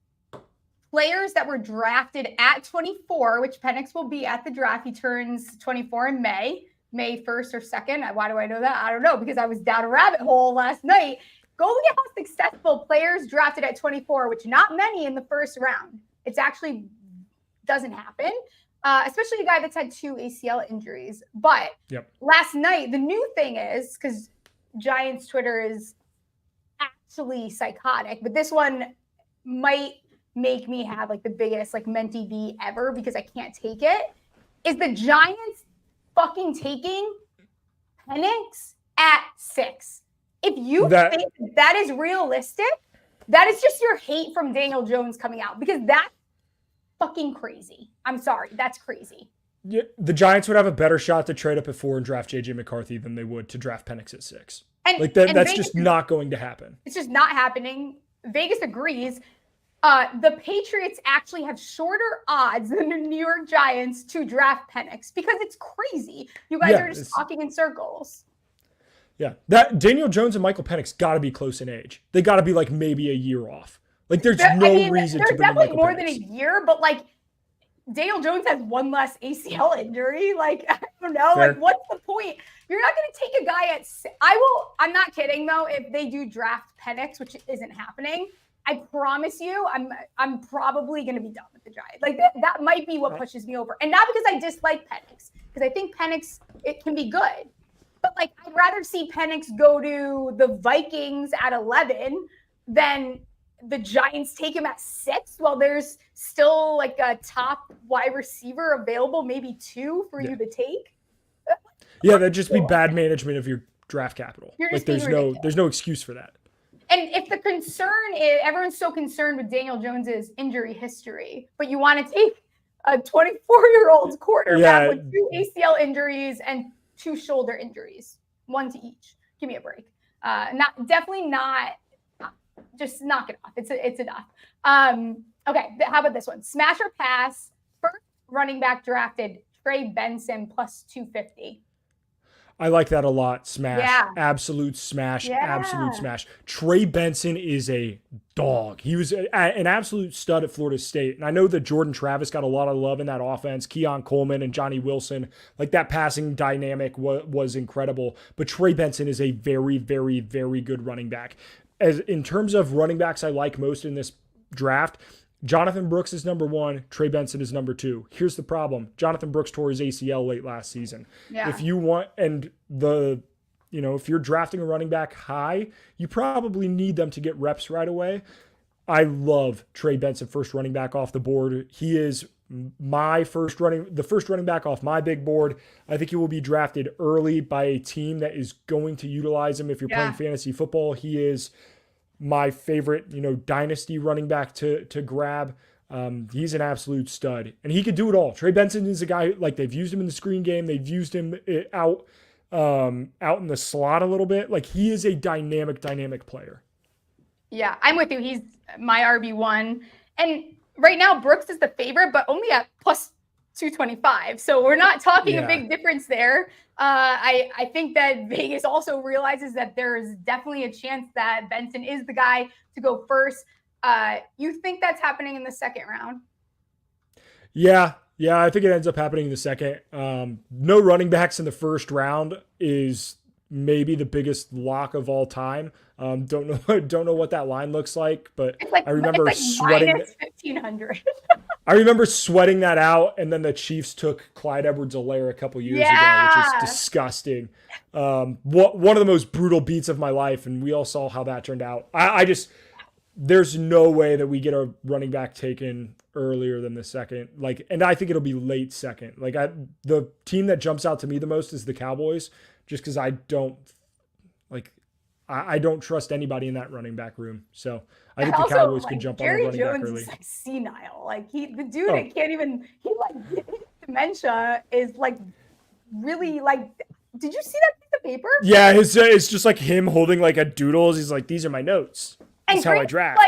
players that were drafted at 24, which Penix will be at the draft. He turns 24 in May. May 1st or 2nd. Why do I know that? I don't know, because I was down a rabbit hole last night. Go look at how successful players drafted at 24, which not many in the first round. It's actually doesn't happen, especially a guy that's had 2 ACL injuries. But last night, the new thing is, because Giants Twitter is actually psychotic, but this one might make me have like the biggest like mentee B ever because I can't take it, is the Giants fucking taking Penix at 6. If you think that is realistic, that is just your hate from Daniel Jones coming out, because that's fucking crazy. I'm sorry. That's crazy. Yeah, the Giants would have a better shot to trade up at 4 and draft JJ McCarthy than they would to draft Penix at 6. That's Vegas, just not going to happen. It's just not happening. Vegas agrees. The Patriots actually have shorter odds than the New York Giants to draft Penix because it's crazy. You guys are just talking in circles. Yeah, that Daniel Jones and Michael Penix got to be close in age. They got to be like maybe a year off. Like there's no reason to bring definitely more Penix. than a year, but like Daniel Jones has 1 less ACL injury. Like, I don't know. Fair. Like, what's the point? You're not going to take a guy at I'm not kidding though. If they do draft Penix, which isn't happening, I promise you, I'm probably going to be done with the Giants. Like that might be what pushes me over. And not because I dislike Penix, because I think Penix, it can be good. But like, I'd rather see Penix go to the Vikings at 11 than the Giants take him at 6 while there's still like a top wide receiver available, maybe 2 for you to take. Yeah, that'd just be bad management of your draft capital. Like there's no excuse for that. And if the concern is everyone's so concerned with Daniel Jones's injury history, but you want to take a 24-year-old quarterback with 2 ACL injuries and 2 shoulder injuries, 1 to each. Give me a break. Definitely not. Just knock it off. It's enough. Okay. How about this one? Smash or pass? First running back drafted, Trey Benson plus 250. I like that a lot. Smash. Yeah. Absolute smash. Yeah. Absolute smash. Trey Benson is a dog. He was an absolute stud at Florida State. And I know that Jordan Travis got a lot of love in that offense. Keon Coleman and Johnny Wilson. Like that passing dynamic was incredible. But Trey Benson is a very, very, very good running back. As in terms of running backs I like most in this draft, Jonathan Brooks is number 1. Trey Benson is number 2. Here's the problem. Jonathan Brooks tore his ACL late last season. Yeah. If you want, if you're drafting a running back high, you probably need them to get reps right away. I love Trey Benson, first running back off the board. He is the first running back off my big board. I think he will be drafted early by a team that is going to utilize him. If you're playing fantasy football, he is my favorite, dynasty running back to grab. He's an absolute stud, and he could do it all. Trey Benson is a guy, like they've used him in the screen game. They've used him out in the slot a little bit. Like he is a dynamic player. Yeah, I'm with you. He's my RB1. And right now, Brooks is the favorite, but only at plus 225. So we're not talking a big difference there. I think that Vegas also realizes that there is definitely a chance that Benson is the guy to go first. You think that's happening in the second round? Yeah, I think it ends up happening in the second. No running backs in the first round is maybe the biggest lock of all time. Don't know what that line looks like, but I remember sweating. Minus 1,500. I remember sweating that out, and then the Chiefs took Clyde Edwards-Helaire a couple years ago, which is disgusting. One of the most brutal beats of my life, and we all saw how that turned out. There's no way that we get a running back taken earlier than the second. And I think it'll be late second. The team that jumps out to me the most is the Cowboys, just because I don't trust anybody in that running back room. So I think the Cowboys could jump on a running back early. Jerry Jones is senile. The dude that can't even, dementia is really did you see that piece of paper? Yeah, it's just like him holding a doodles. He's like, these are my notes. That's how I draft.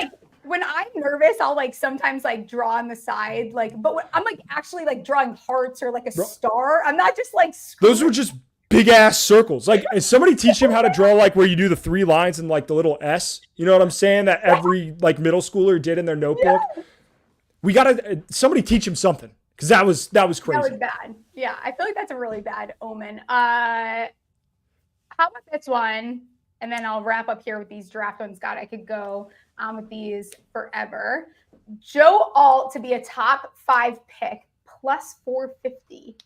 When I'm nervous, I'll sometimes draw on the side, but when I'm actually drawing hearts or a star. I'm not just Those were just big ass circles. Is somebody teach him how to draw where you do the 3 lines and the little S? You know what I'm saying? That every middle schooler did in their notebook. Yeah. We gotta somebody teach him something, because that was crazy. That was bad. Yeah, I feel like that's a really bad omen. How about this one? And then I'll wrap up here with these draft ones. God, I could go with these forever. Joe Alt to be a top 5 pick plus 450.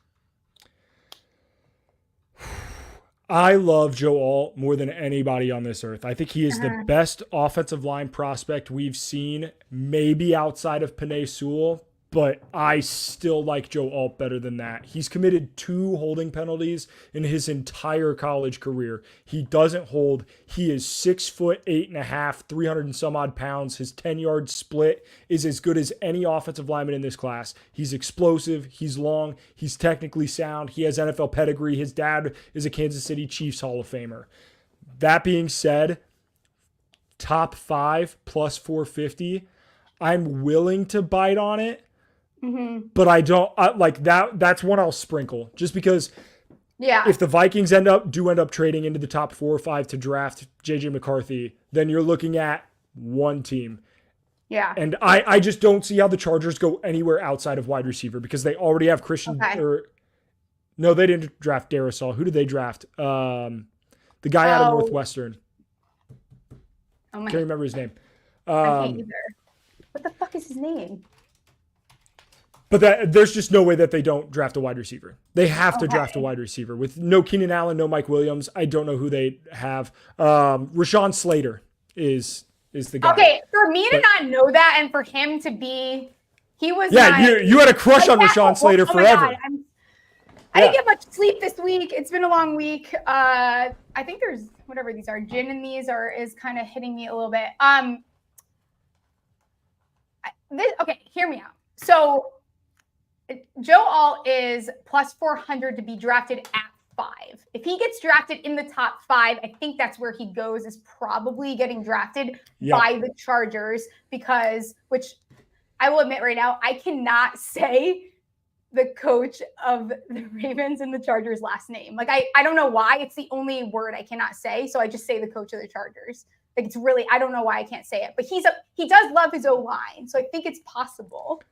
I love Joe Alt more than anybody on this earth. I think he is the best offensive line prospect we've seen, maybe outside of Penei Sewell, but I still like Joe Alt better than that. He's committed 2 holding penalties in his entire college career. He doesn't hold. He is 6'8.5", 300 and some odd pounds. His 10-yard split is as good as any offensive lineman in this class. He's explosive. He's long. He's technically sound. He has NFL pedigree. His dad is a Kansas City Chiefs Hall of Famer. That being said, top 5 plus 450, I'm willing to bite on it. But I don't like that. That's one I'll sprinkle just because. Yeah. If the Vikings end up trading into the top 4 or 5 to draft JJ McCarthy, then you're looking at one team. Yeah. And I just don't see how the Chargers go anywhere outside of wide receiver because they already have Christian. No, they didn't draft Darrisaw. Who did they draft? The guy out of Northwestern. Can't remember his name. I can't either. What the fuck is his name? But there's just no way that they don't draft a wide receiver. They have to draft a wide receiver. With no Keenan Allen, no Mike Williams, I don't know who they have. Rashawn Slater is the guy. Okay, for me to not know that and for him to be, he was you had a crush on Rashawn Slater forever. I didn't get much sleep this week. It's been a long week. I think there's whatever these are, gin in these is kind of hitting me a little bit. Okay, hear me out. So Joe Alt is plus 400 to be drafted at 5. If he gets drafted in the top 5, I think that's where he goes, is probably getting drafted by the Chargers which I will admit right now, I cannot say the coach of the Ravens and the Chargers last name. Like, I don't know why. It's the only word I cannot say. So I just say the coach of the Chargers. Like, it's really, I don't know why I can't say it, but he does love his O-line. So I think it's possible.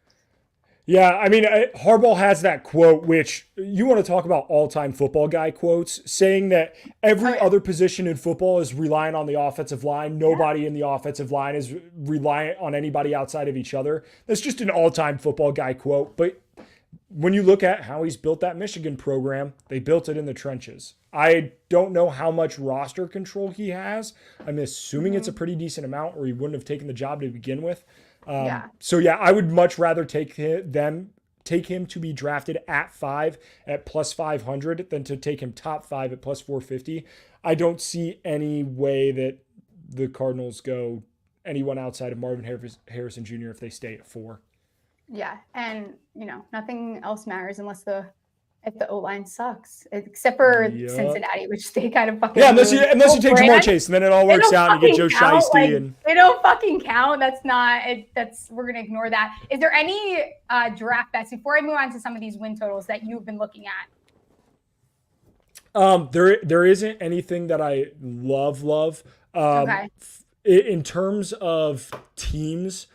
Yeah, I mean, Harbaugh has that quote, which you want to talk about all-time football guy quotes, saying that every other position in football is reliant on the offensive line. Nobody in the offensive line is reliant on anybody outside of each other. That's just an all-time football guy quote. But when you look at how he's built that Michigan program, they built it in the trenches. I don't know how much roster control he has. I'm assuming it's a pretty decent amount, or he wouldn't have taken the job to begin with. So yeah, I would much rather take him to be drafted at 5 at plus 500 than to take him top 5 at plus 450. I don't see any way that the Cardinals go anyone outside of Marvin Harrison Jr. if they stay at 4. Yeah, and nothing else matters if the O-line sucks, except for Cincinnati, which they kind of fucking unless you take Jamar Chase, and then it all works out and you get Joe Shiesty. And they don't fucking count. That's not it. We're gonna ignore that. Is there any draft bets before I move on to some of these win totals that you've been looking at? There isn't anything that I love. Okay. In terms of teams,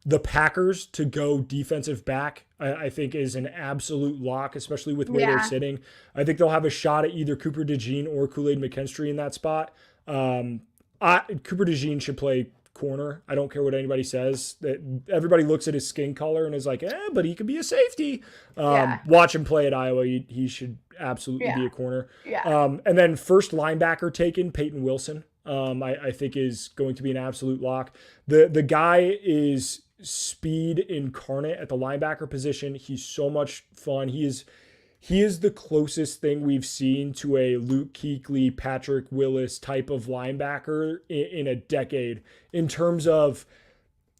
the Packers to go defensive back, I think, is an absolute lock, especially with where they're sitting. I think they'll have a shot at either Cooper DeJean or Kool-Aid McKinstry in that spot. Cooper DeJean should play corner. I don't care what anybody says. That everybody looks at his skin color and is like, but he could be a safety. Watch him play at Iowa. He should absolutely be a corner. And then first linebacker taken, Peyton Wilson, I think is going to be an absolute lock. The guy is speed incarnate at the linebacker position. He's so much fun. He is the closest thing we've seen to a Luke Kuechly, Patrick Willis type of linebacker in a decade, in terms of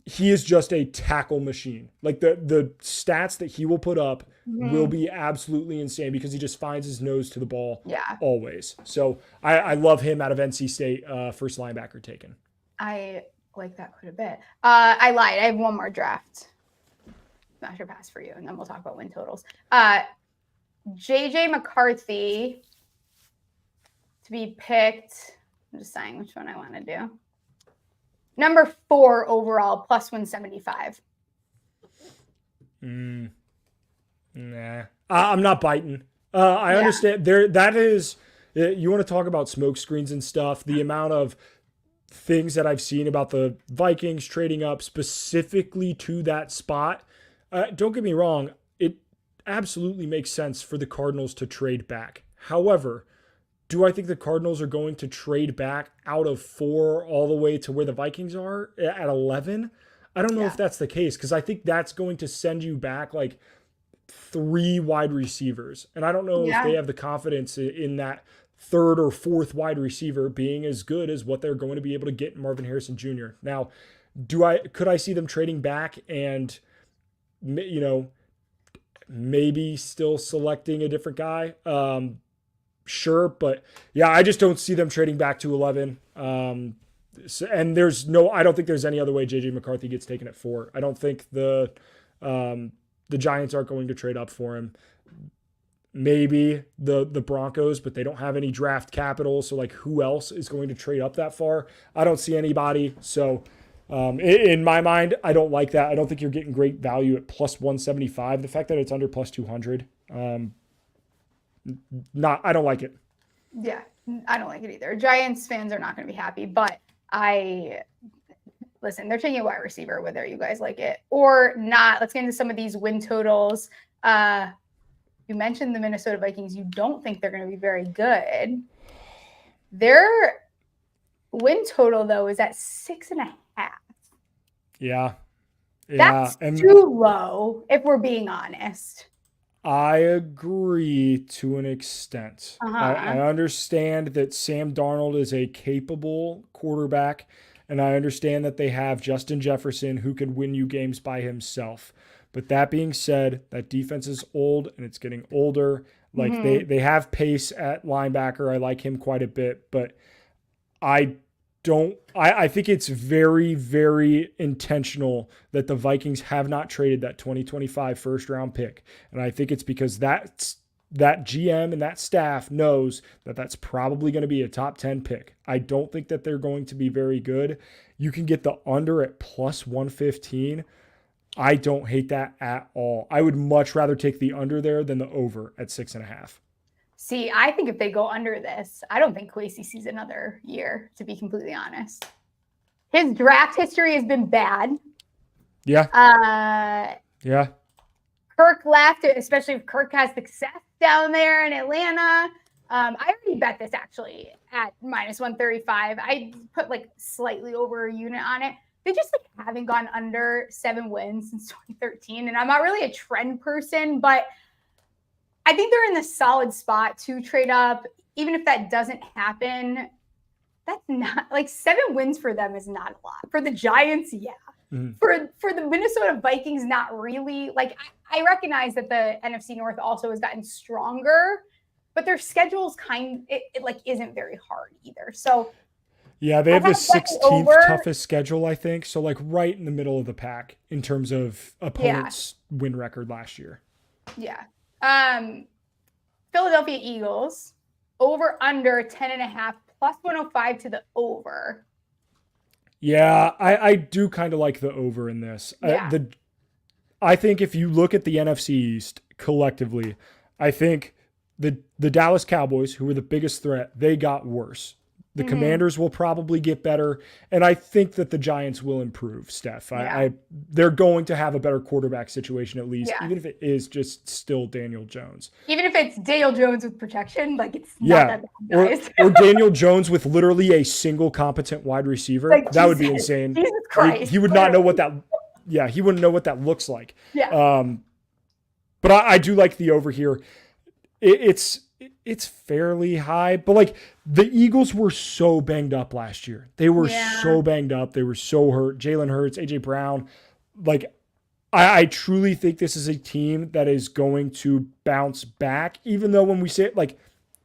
he is just a tackle machine. Like the stats that he will put up will be absolutely insane because he just finds his nose to the ball always. So I love him out of NC State, first linebacker taken. I like that quite a bit. I lied. I have one more draft. Smash or pass for you, and then we'll talk about win totals. JJ McCarthy to be picked. I'm just saying which one I want to do. Number 4 overall, plus 175. Nah, I'm not biting. I understand there. That is, you want to talk about smoke screens and stuff. The amount of things that I've seen about the Vikings trading up specifically to that spot. Don't get me wrong. It absolutely makes sense for the Cardinals to trade back. However, do I think the Cardinals are going to trade back out of 4 all the way to where the Vikings are at 11? I don't know if that's the case, because I think that's going to send you back like 3 wide receivers. And I don't know if they have the confidence in that 3rd or 4th wide receiver being as good as what they're going to be able to get in Marvin Harrison Jr. Now, could I see them trading back and, maybe still selecting a different guy? Sure, but yeah, I just don't see them trading back to 11. And I don't think there's any other way JJ McCarthy gets taken at 4. I don't think the Giants aren't going to trade up for him. Maybe the Broncos, but they don't have any draft capital. So like, who else is going to trade up that far? I don't see anybody. So in my mind, I don't like that. I don't think you're getting great value at plus 175. The fact that it's under plus 200, I don't like it. Yeah, I don't like it either. Giants fans are not going to be happy, but listen, they're taking a wide receiver, whether you guys like it or not. Let's get into some of these win totals. You mentioned the Minnesota Vikings. You don't think they're going to be very good. Their win total, though, is at 6.5. Yeah. That's too low, if we're being honest. I agree to an extent. I understand that Sam Darnold is a capable quarterback, and I understand that they have Justin Jefferson who can win you games by himself. But that being said, that defense is old and it's getting older. Like they have pace at linebacker. I like him quite a bit, but I think it's very, very intentional that the Vikings have not traded that 2025 first round pick. And I think it's because that GM and that staff knows that that's probably going to be a top 10 pick. I don't think that they're going to be very good. You can get the under at plus 115. I don't hate that at all. I would much rather take the under there than the over at 6.5. See, I think if they go under this, I don't think Kwesi sees another year, to be completely honest. His draft history has been bad. Yeah. Kirk left, especially if Kirk has success down there in Atlanta. I already bet this actually at minus 135. I put like slightly over a unit on it. They just like haven't gone under 7 wins since 2013. And I'm not really a trend person, but I think they're in the solid spot to trade up. Even if that doesn't happen, that's not like 7 wins for them is not a lot. For the Giants, yeah. Mm-hmm. For the Minnesota Vikings, not really. Like I recognize that the NFC North also has gotten stronger, but their schedule's it like isn't very hard either. So yeah, they have the 16th toughest schedule, I think. So like right in the middle of the pack in terms of opponents' win record last year. Yeah. Philadelphia Eagles over under 10.5 plus 105 to the over. Yeah, I do kind of like the over in this. Yeah. I think if you look at the NFC East collectively, I think the Dallas Cowboys, who were the biggest threat, they got worse. The Commanders will probably get better, and I think that the Giants will improve, Steph. They're going to have a better quarterback situation at least, even if it is just still Daniel Jones. Even if it's Daniel Jones with protection, like it's not that bad, guys. or Daniel Jones with literally a single competent wide receiver. Like, that would be insane. Jesus Christ. He would not know what that he wouldn't know what that looks like. Yeah. But I do like the over here. It's fairly high, but like the Eagles were so banged up last year. They were so banged up. They were so hurt. Jalen Hurts, AJ Brown. Like I truly think this is a team that is going to bounce back, even though when we say it, like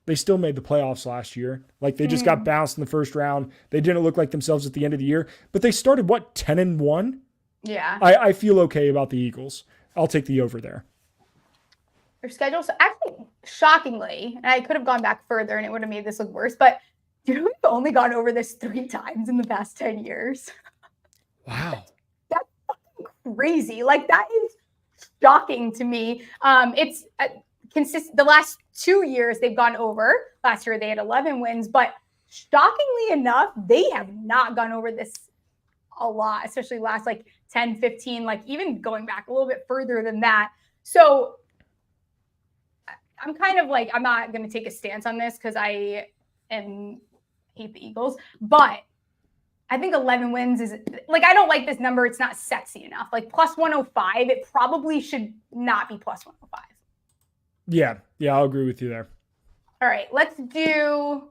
they still made the playoffs last year. Like they just got bounced in the first round. They didn't look like themselves at the end of the year, but they started 10-1? Yeah. I feel okay about the Eagles. I'll take the over there. Their schedule, so actually, shockingly, and I could have gone back further and it would have made this look worse, but we've only gone over this 3 times in the past 10 years. Wow. That's fucking crazy. Like, that is shocking to me. It's the last 2 years they've gone over. Last year they had 11 wins, but shockingly enough, they have not gone over this a lot, especially last like 10, 15, like even going back a little bit further than that. So I'm kind of like, I'm not going to take a stance on this because I hate the Eagles, but I think 11 wins is like, I don't like this number. It's not sexy enough. Like plus 105, it probably should not be plus 105. Yeah, I'll agree with you there. All right, let's do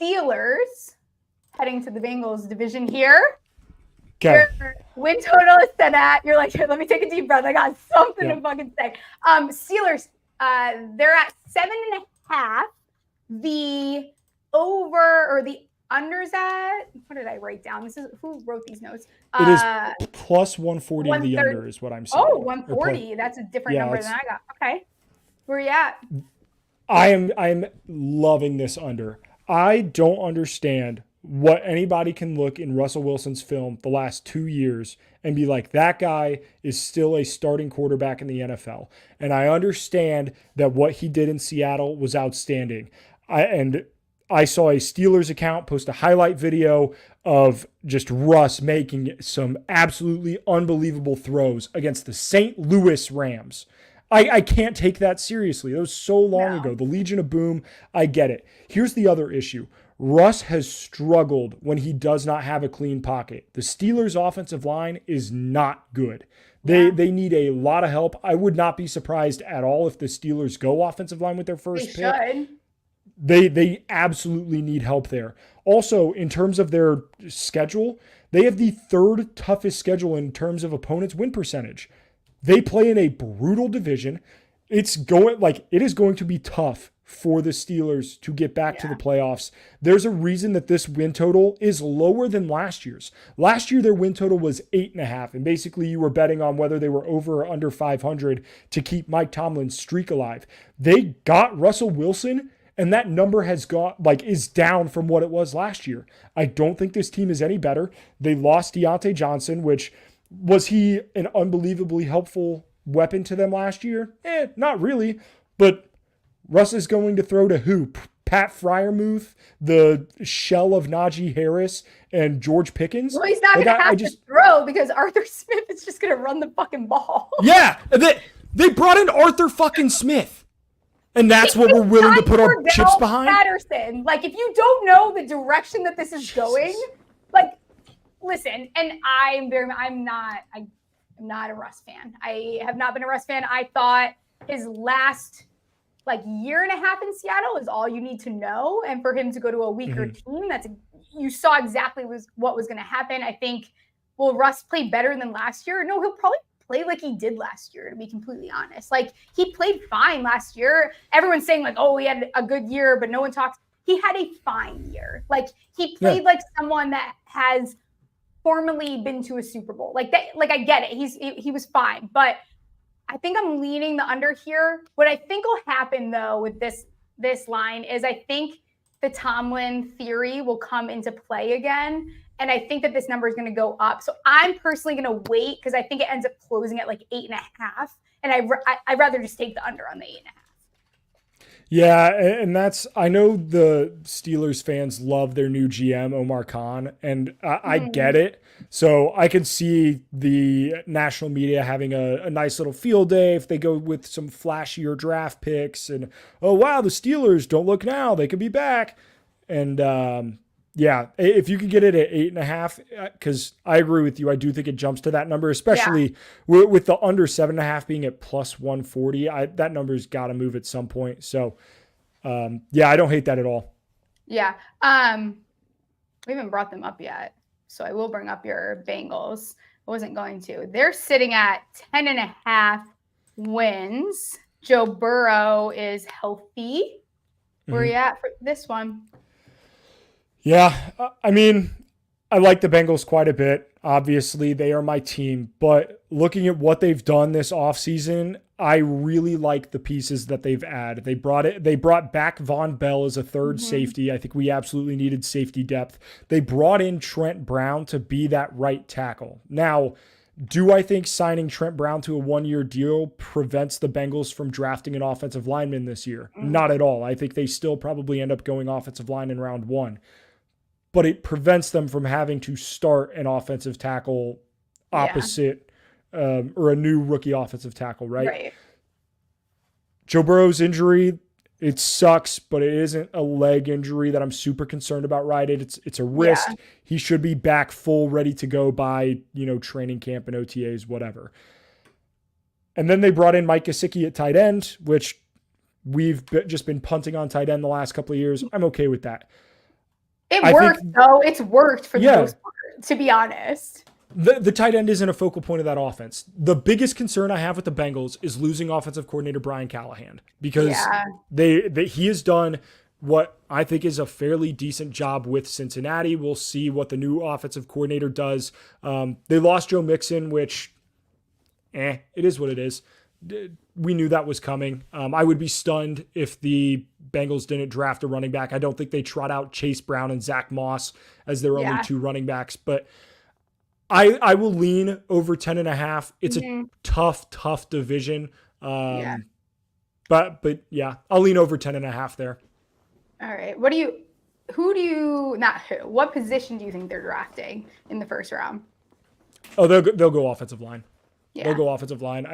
Steelers heading to the Bengals division here. Okay. Your win total is set at, you're like, let me take a deep breath. I got something to fucking say. Steelers, they're at 7.5. The over or the unders at, what did I write down? This is, who wrote these notes? It is plus 140 the under is what I'm saying. Oh, 140. That's a different number than I got. Okay. Where are you at? I'm loving this under. I don't understand what anybody can look in Russell Wilson's film the last 2 years and be like, that guy is still a starting quarterback in the NFL. And I understand that what he did in Seattle was outstanding. I saw a Steelers account post a highlight video of just Russ making some absolutely unbelievable throws against the St. Louis Rams. I can't take that seriously. That was so long ago. The Legion of Boom, I get it. Here's the other issue. Russ has struggled when he does not have a clean pocket. The Steelers' offensive line is not good. They need a lot of help. I would not be surprised at all if the Steelers go offensive line with their first pick. They absolutely need help there. Also, in terms of their schedule, they have the third toughest schedule in terms of opponents' win percentage. They play in a brutal division. It is going to be tough for the Steelers to get back to the playoffs. There's a reason that this win total is lower than last year's. Last year, their win total was 8.5, and basically you were betting on whether they were over or under 500 to keep Mike Tomlin's streak alive. They got Russell Wilson, and that number is down from what it was last year. I don't think this team is any better. They lost Deontay Johnson, which was he an unbelievably helpful weapon to them last year? Not really. But Russ is going to throw to who? Pat Freiermuth, the shell of Najee Harris, and George Pickens? Well, he's not going to have to throw because Arthur Smith is just going to run the fucking ball. Yeah. They brought in Arthur fucking Smith. And that's what we're willing to put our chips behind? Patterson. Like, if you don't know the direction that this is going, like, listen, and I'm not a Russ fan. I have not been a Russ fan. I thought his last year and a half in Seattle is all you need to know. And for him to go to a weaker team, you saw exactly what was going to happen. I think, will Russ play better than last year? No, he'll probably play like he did last year, to be completely honest. Like, he played fine last year. Everyone's saying like, oh, he had a good year, but no one talks. He had a fine year. Like, he played like someone that has formerly been to a Super Bowl. Like that, like I get it. He was fine, but I think I'm leaning the under here. What I think will happen though with this line is I think the Tomlin theory will come into play again. And I think that this number is going to go up. So I'm personally going to wait because I think it ends up closing at like 8.5. And I'd rather just take the under on the 8.5. Yeah, and I know the Steelers fans love their new GM, Omar Khan, and I get it. So I could see the national media having a nice little field day if they go with some flashier draft picks and, oh, wow, the Steelers, don't look now, they could be back. And yeah, if you could get it at 8.5, because I agree with you, I do think it jumps to that number, especially with the under 7.5 being at plus 140. That number's got to move at some point. So, yeah, I don't hate that at all. Yeah, we haven't brought them up yet, so I will bring up your Bengals. I wasn't going to. They're sitting at 10.5 wins. Joe Burrow is healthy. Where are you at for this one? Yeah, I mean, I like the Bengals quite a bit. Obviously, they are my team. But looking at what they've done this offseason, I really like the pieces that they've added. They brought back Von Bell as a third safety. I think we absolutely needed safety depth. They brought in Trent Brown to be that right tackle. Now, Do I think signing Trent Brown to a 1-year deal prevents the Bengals from drafting an offensive lineman this year? Not at all. I think they still probably end up going offensive line in round 1. But it prevents them from having to start an offensive tackle opposite or a new rookie offensive tackle, right? Joe Burrow's injury, it sucks, but it isn't a leg injury that I'm super concerned about, right? It's a wrist. Yeah. He should be back full, ready to go by, training camp and OTAs, whatever. And then they brought in Mike Gesicki at tight end, which we've just been punting on tight end the last couple of years. I'm okay with that. It worked, though. It's worked for the most part, to be honest. The tight end isn't a focal point of that offense. The biggest concern I have with the Bengals is losing offensive coordinator Brian Callahan, because he has done what I think is a fairly decent job with Cincinnati. We'll see what the new offensive coordinator does. They lost Joe Mixon, which, it is what it is. We knew that was coming. I would be stunned if the Bengals didn't draft a running back. I don't think they trot out Chase Brown and Zach Moss as their only 2 running backs, but I will lean over 10.5. It's a tough division. But yeah, I'll lean over 10.5 there. All right. What position do you think they're drafting in the first round? Oh, they'll go offensive line. Yeah. They'll go offensive line.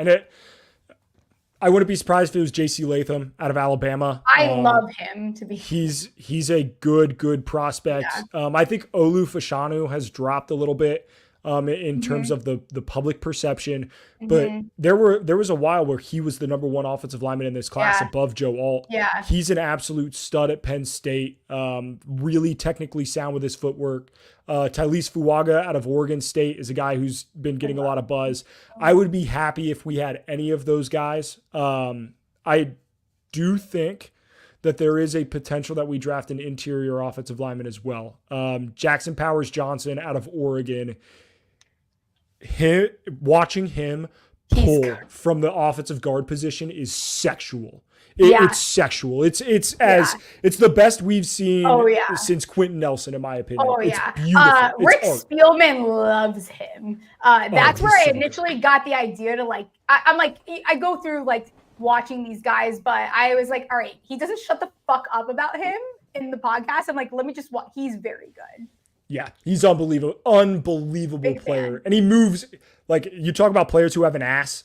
I wouldn't be surprised if it was J.C. Latham out of Alabama. I love him to be. He's a good prospect. Yeah. I think Olu Fashanu has dropped a little bit in terms of the public perception, but there was a while where he was the number 1 offensive lineman in this class above Joe Alt. Yeah. He's an absolute stud at Penn State, really technically sound with his footwork. Tylese Fuaga out of Oregon State is a guy who's been getting a lot of buzz. I would be happy if we had any of those guys. I do think that there is a potential that we draft an interior offensive lineman as well. Jackson Powers Johnson out of Oregon. Watching him pull from the offensive guard position is sexual. It's sexual. It's the best we've seen since Quentin Nelson, in my opinion. It's beautiful. Rick Spielman loves him. That's where I initially got the idea to I go through watching these guys, but I was like, all right, he doesn't shut the fuck up about him in the podcast. I'm like, let me just watch. He's very good. Yeah, he's unbelievable Big player. Fan. And he moves, you talk about players who have an ass.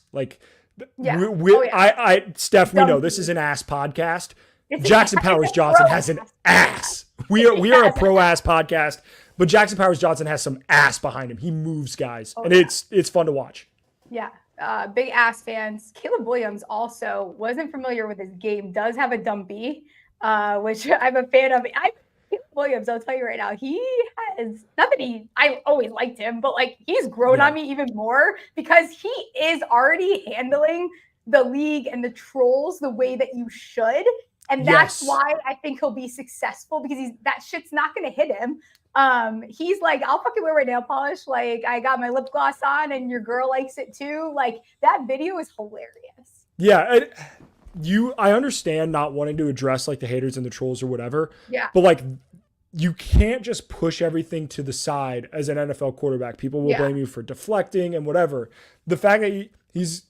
Steph, we know this is an ass podcast. Jackson Powers Johnson has an ass. We are a pro ass podcast, but Jackson Powers Johnson has some ass behind him. He moves guys, it's fun to watch. Yeah, big ass fans. Caleb Williams also wasn't familiar with his game. Does have a dumb B, which I'm a fan of. Williams, I'll tell you right now, he has I always liked him, but he's grown on me even more because he is already handling the league and the trolls the way that you should. And that's why I think he'll be successful, because that shit's not going to hit him. He's like, I'll fucking wear my nail polish. I got my lip gloss on and your girl likes it too. That video is hilarious. Yeah. I understand not wanting to address the haters and the trolls or whatever. Yeah. But you can't just push everything to the side as an NFL quarterback. People will blame you for deflecting and whatever. The fact that he's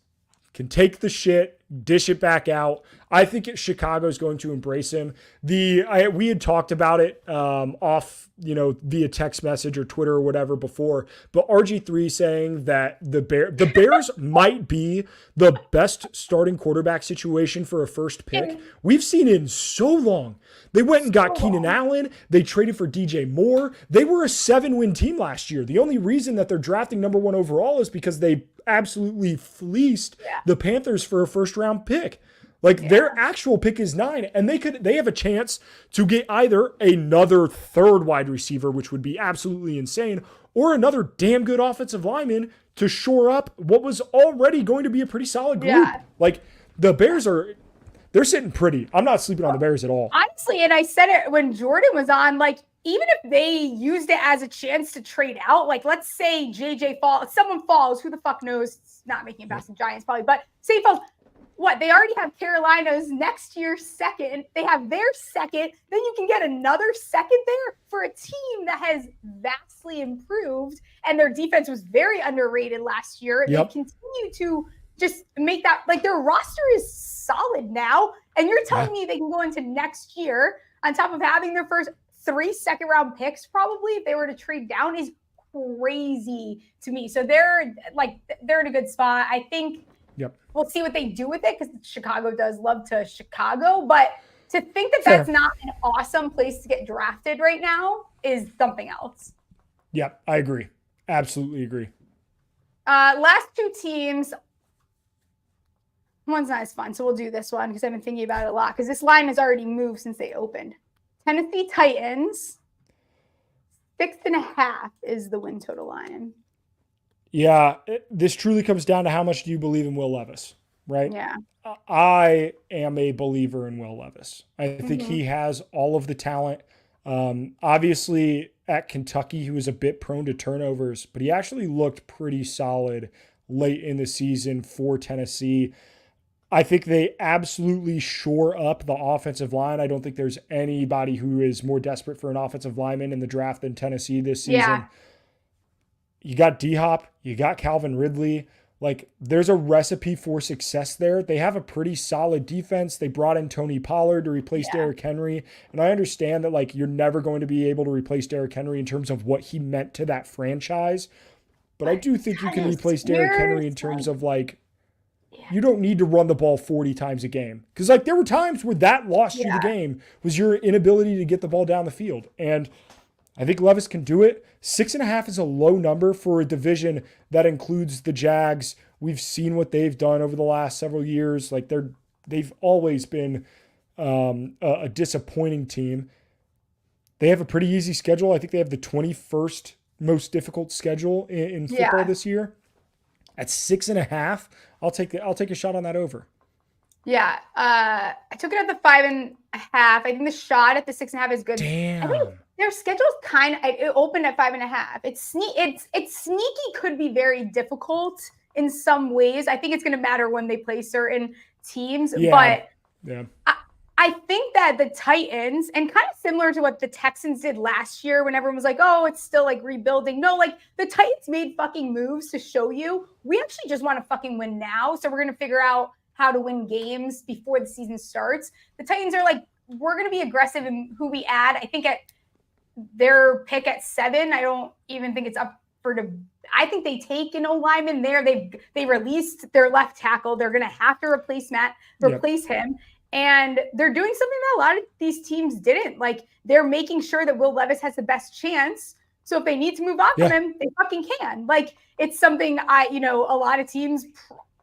can take the shit, dish it back out. I think Chicago is going to embrace him. We had talked about it off, via text message or Twitter or whatever before, but RG3 saying that the Bears might be the best starting quarterback situation for a first pick we've seen in so long. They went and got Keenan Allen. They traded for DJ Moore. They were a 7-win team last year. The only reason that they're drafting number 1 overall is because they absolutely fleeced the Panthers for a first-round pick. Their actual pick is 9, and they have a chance to get either another 3rd wide receiver, which would be absolutely insane, or another damn good offensive lineman to shore up what was already going to be a pretty solid group. Yeah. The Bears they're sitting pretty. I'm not sleeping on the Bears at all. Honestly, and I said it when Jordan was on, even if they used it as a chance to trade out, let's say JJ falls, someone falls, who the fuck knows? It's not making it past the Giants probably, but say he falls. what? They already have Carolina's next year's second. They have their second. Then you can get another second there for a team that has vastly improved. And their defense was very underrated last year. Yep. They continue to just make that, like, their roster is solid now. And you're telling me they can go into next year on top of having their first 3 second-round picks, probably, if they were to trade down, is crazy to me. So they're in a good spot. I think we'll see what they do with it, because Chicago does love to Chicago. But to think that that's not an awesome place to get drafted right now is something else. Yeah, I agree. Absolutely agree. Last 2 teams. One's not as fun, so we'll do this one because I've been thinking about it a lot, because this line has already moved since they opened. Tennessee Titans, 6.5 is the win total line. Yeah, this truly comes down to how much do you believe in Will Levis, right? Yeah. I am a believer in Will Levis. I think he has all of the talent. Obviously, at Kentucky, he was a bit prone to turnovers, but he actually looked pretty solid late in the season for Tennessee. I think they absolutely shore up the offensive line. I don't think there's anybody who is more desperate for an offensive lineman in the draft than Tennessee this season. Yeah. You got D-Hop, you got Calvin Ridley. Like, there's a recipe for success there. They have a pretty solid defense. They brought in Tony Pollard to replace Derrick Henry. And I understand that, like, you're never going to be able to replace Derrick Henry in terms of what he meant to that franchise. But I do think you can replace Derrick Henry in terms of, like, you don't need to run the ball 40 times a game. Because, like, there were times where that lost you the game was your inability to get the ball down the field. And I think Levis can do it. 6.5 is a low number for a division that includes the Jags. We've seen what they've done over the last several years. Like, they've always been a disappointing team. They have a pretty easy schedule. I think they have the 21st most difficult schedule in football this year. At 6.5, I'll take a shot on that over. Yeah, I took it at the 5.5. I think the shot at the 6.5 is good. Damn. I think their schedule's it opened at 5.5. It's sneaky, could be very difficult in some ways. I think it's going to matter when they play certain teams. But I think that the Titans, and kind of similar to what the Texans did last year when everyone was like, oh, it's still like rebuilding. No, like, the Titans made fucking moves to show you we actually just want to fucking win now. So we're going to figure out how to win games before the season starts. The Titans are like, we're going to be aggressive in who we add. I think at their pick at 7, I don't even think it's up for I think they take an O-lineman there. They released their left tackle. They're going to have to replace him. And they're doing something that a lot of these teams didn't. Like, they're making sure that Will Levis has the best chance. So if they need to move on from him, they fucking can. Like, it's something a lot of teams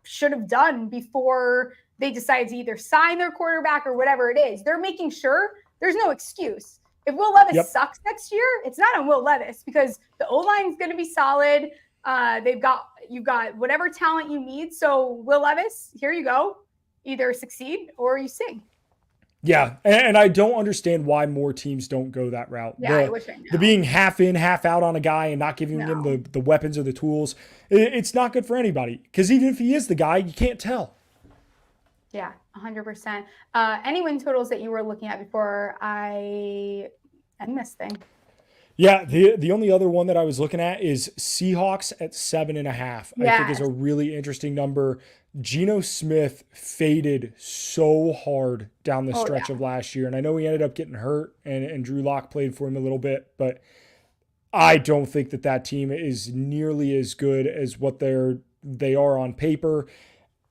should have done before they decided to either sign their quarterback or whatever it is. They're making sure there's no excuse. If Will Levis sucks next year, it's not on Will Levis, because the O-line is going to be solid. You've got whatever talent you need. So Will Levis, here you go. Either succeed or you sing. Yeah, and I don't understand why more teams don't go that route. Yeah, I wish I knew. The being half in, half out on a guy and not giving him the weapons or the tools, it's not good for anybody. Because even if he is the guy, you can't tell. Yeah, 100%. Any win totals that you were looking at before I end this thing? Yeah, the only other one that I was looking at is Seahawks at 7.5. I think is a really interesting number. Geno Smith faded so hard down the stretch of last year. And I know he ended up getting hurt and Drew Lock played for him a little bit, but I don't think that team is nearly as good as what they are on paper.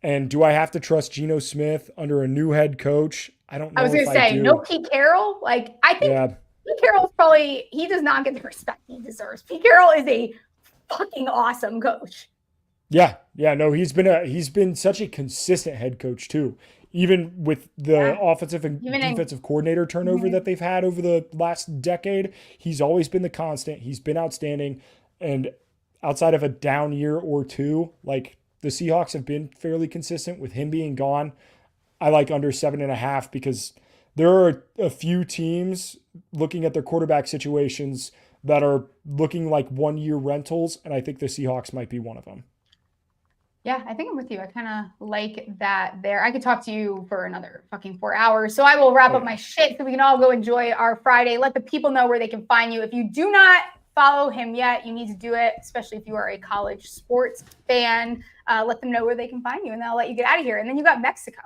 And do I have to trust Geno Smith under a new head coach? I don't know. I was going to say, no Pete Carroll. Like, I think Pete Carroll's he does not get the respect he deserves. Pete Carroll is a fucking awesome coach. Yeah. No, he's been such a consistent head coach too. Even with the offensive and defensive coordinator turnover that they've had over the last decade, he's always been the constant. He's been outstanding. And outside of a down year or two, like, the Seahawks have been fairly consistent with him being gone. I like under 7.5 because there are a few teams looking at their quarterback situations that are looking like 1-year rentals. And I think the Seahawks might be one of them. Yeah, I think I'm with you. I kind of like that there. I could talk to you for another fucking 4 hours. So I will wrap up my shit so we can all go enjoy our Friday. Let the people know where they can find you. If you do not follow him yet, you need to do it, especially if you are a college sports fan. Let them know where they can find you, and they'll let you get out of here. And then you got Mexico.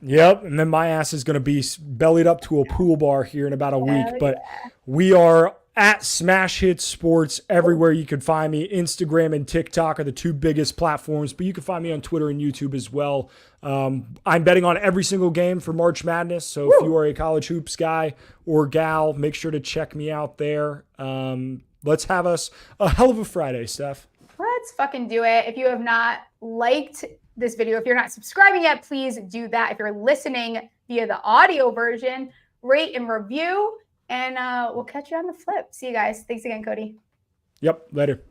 Yep. And then my ass is going to be bellied up to a pool bar here in about a week. But we are at Smash Hits Sports everywhere you can find me. Instagram and TikTok are the two biggest platforms, but you can find me on Twitter and YouTube as well. I'm betting on every single game for March Madness. So if you are a college hoops guy or gal, make sure to check me out there. Let's have us a hell of a Friday, Steph. Let's fucking do it. If you have not liked this video, if you're not subscribing yet, please do that. If you're listening via the audio version, rate and review, and we'll catch you on the flip. See you guys. Thanks again, Cody. Yep, later.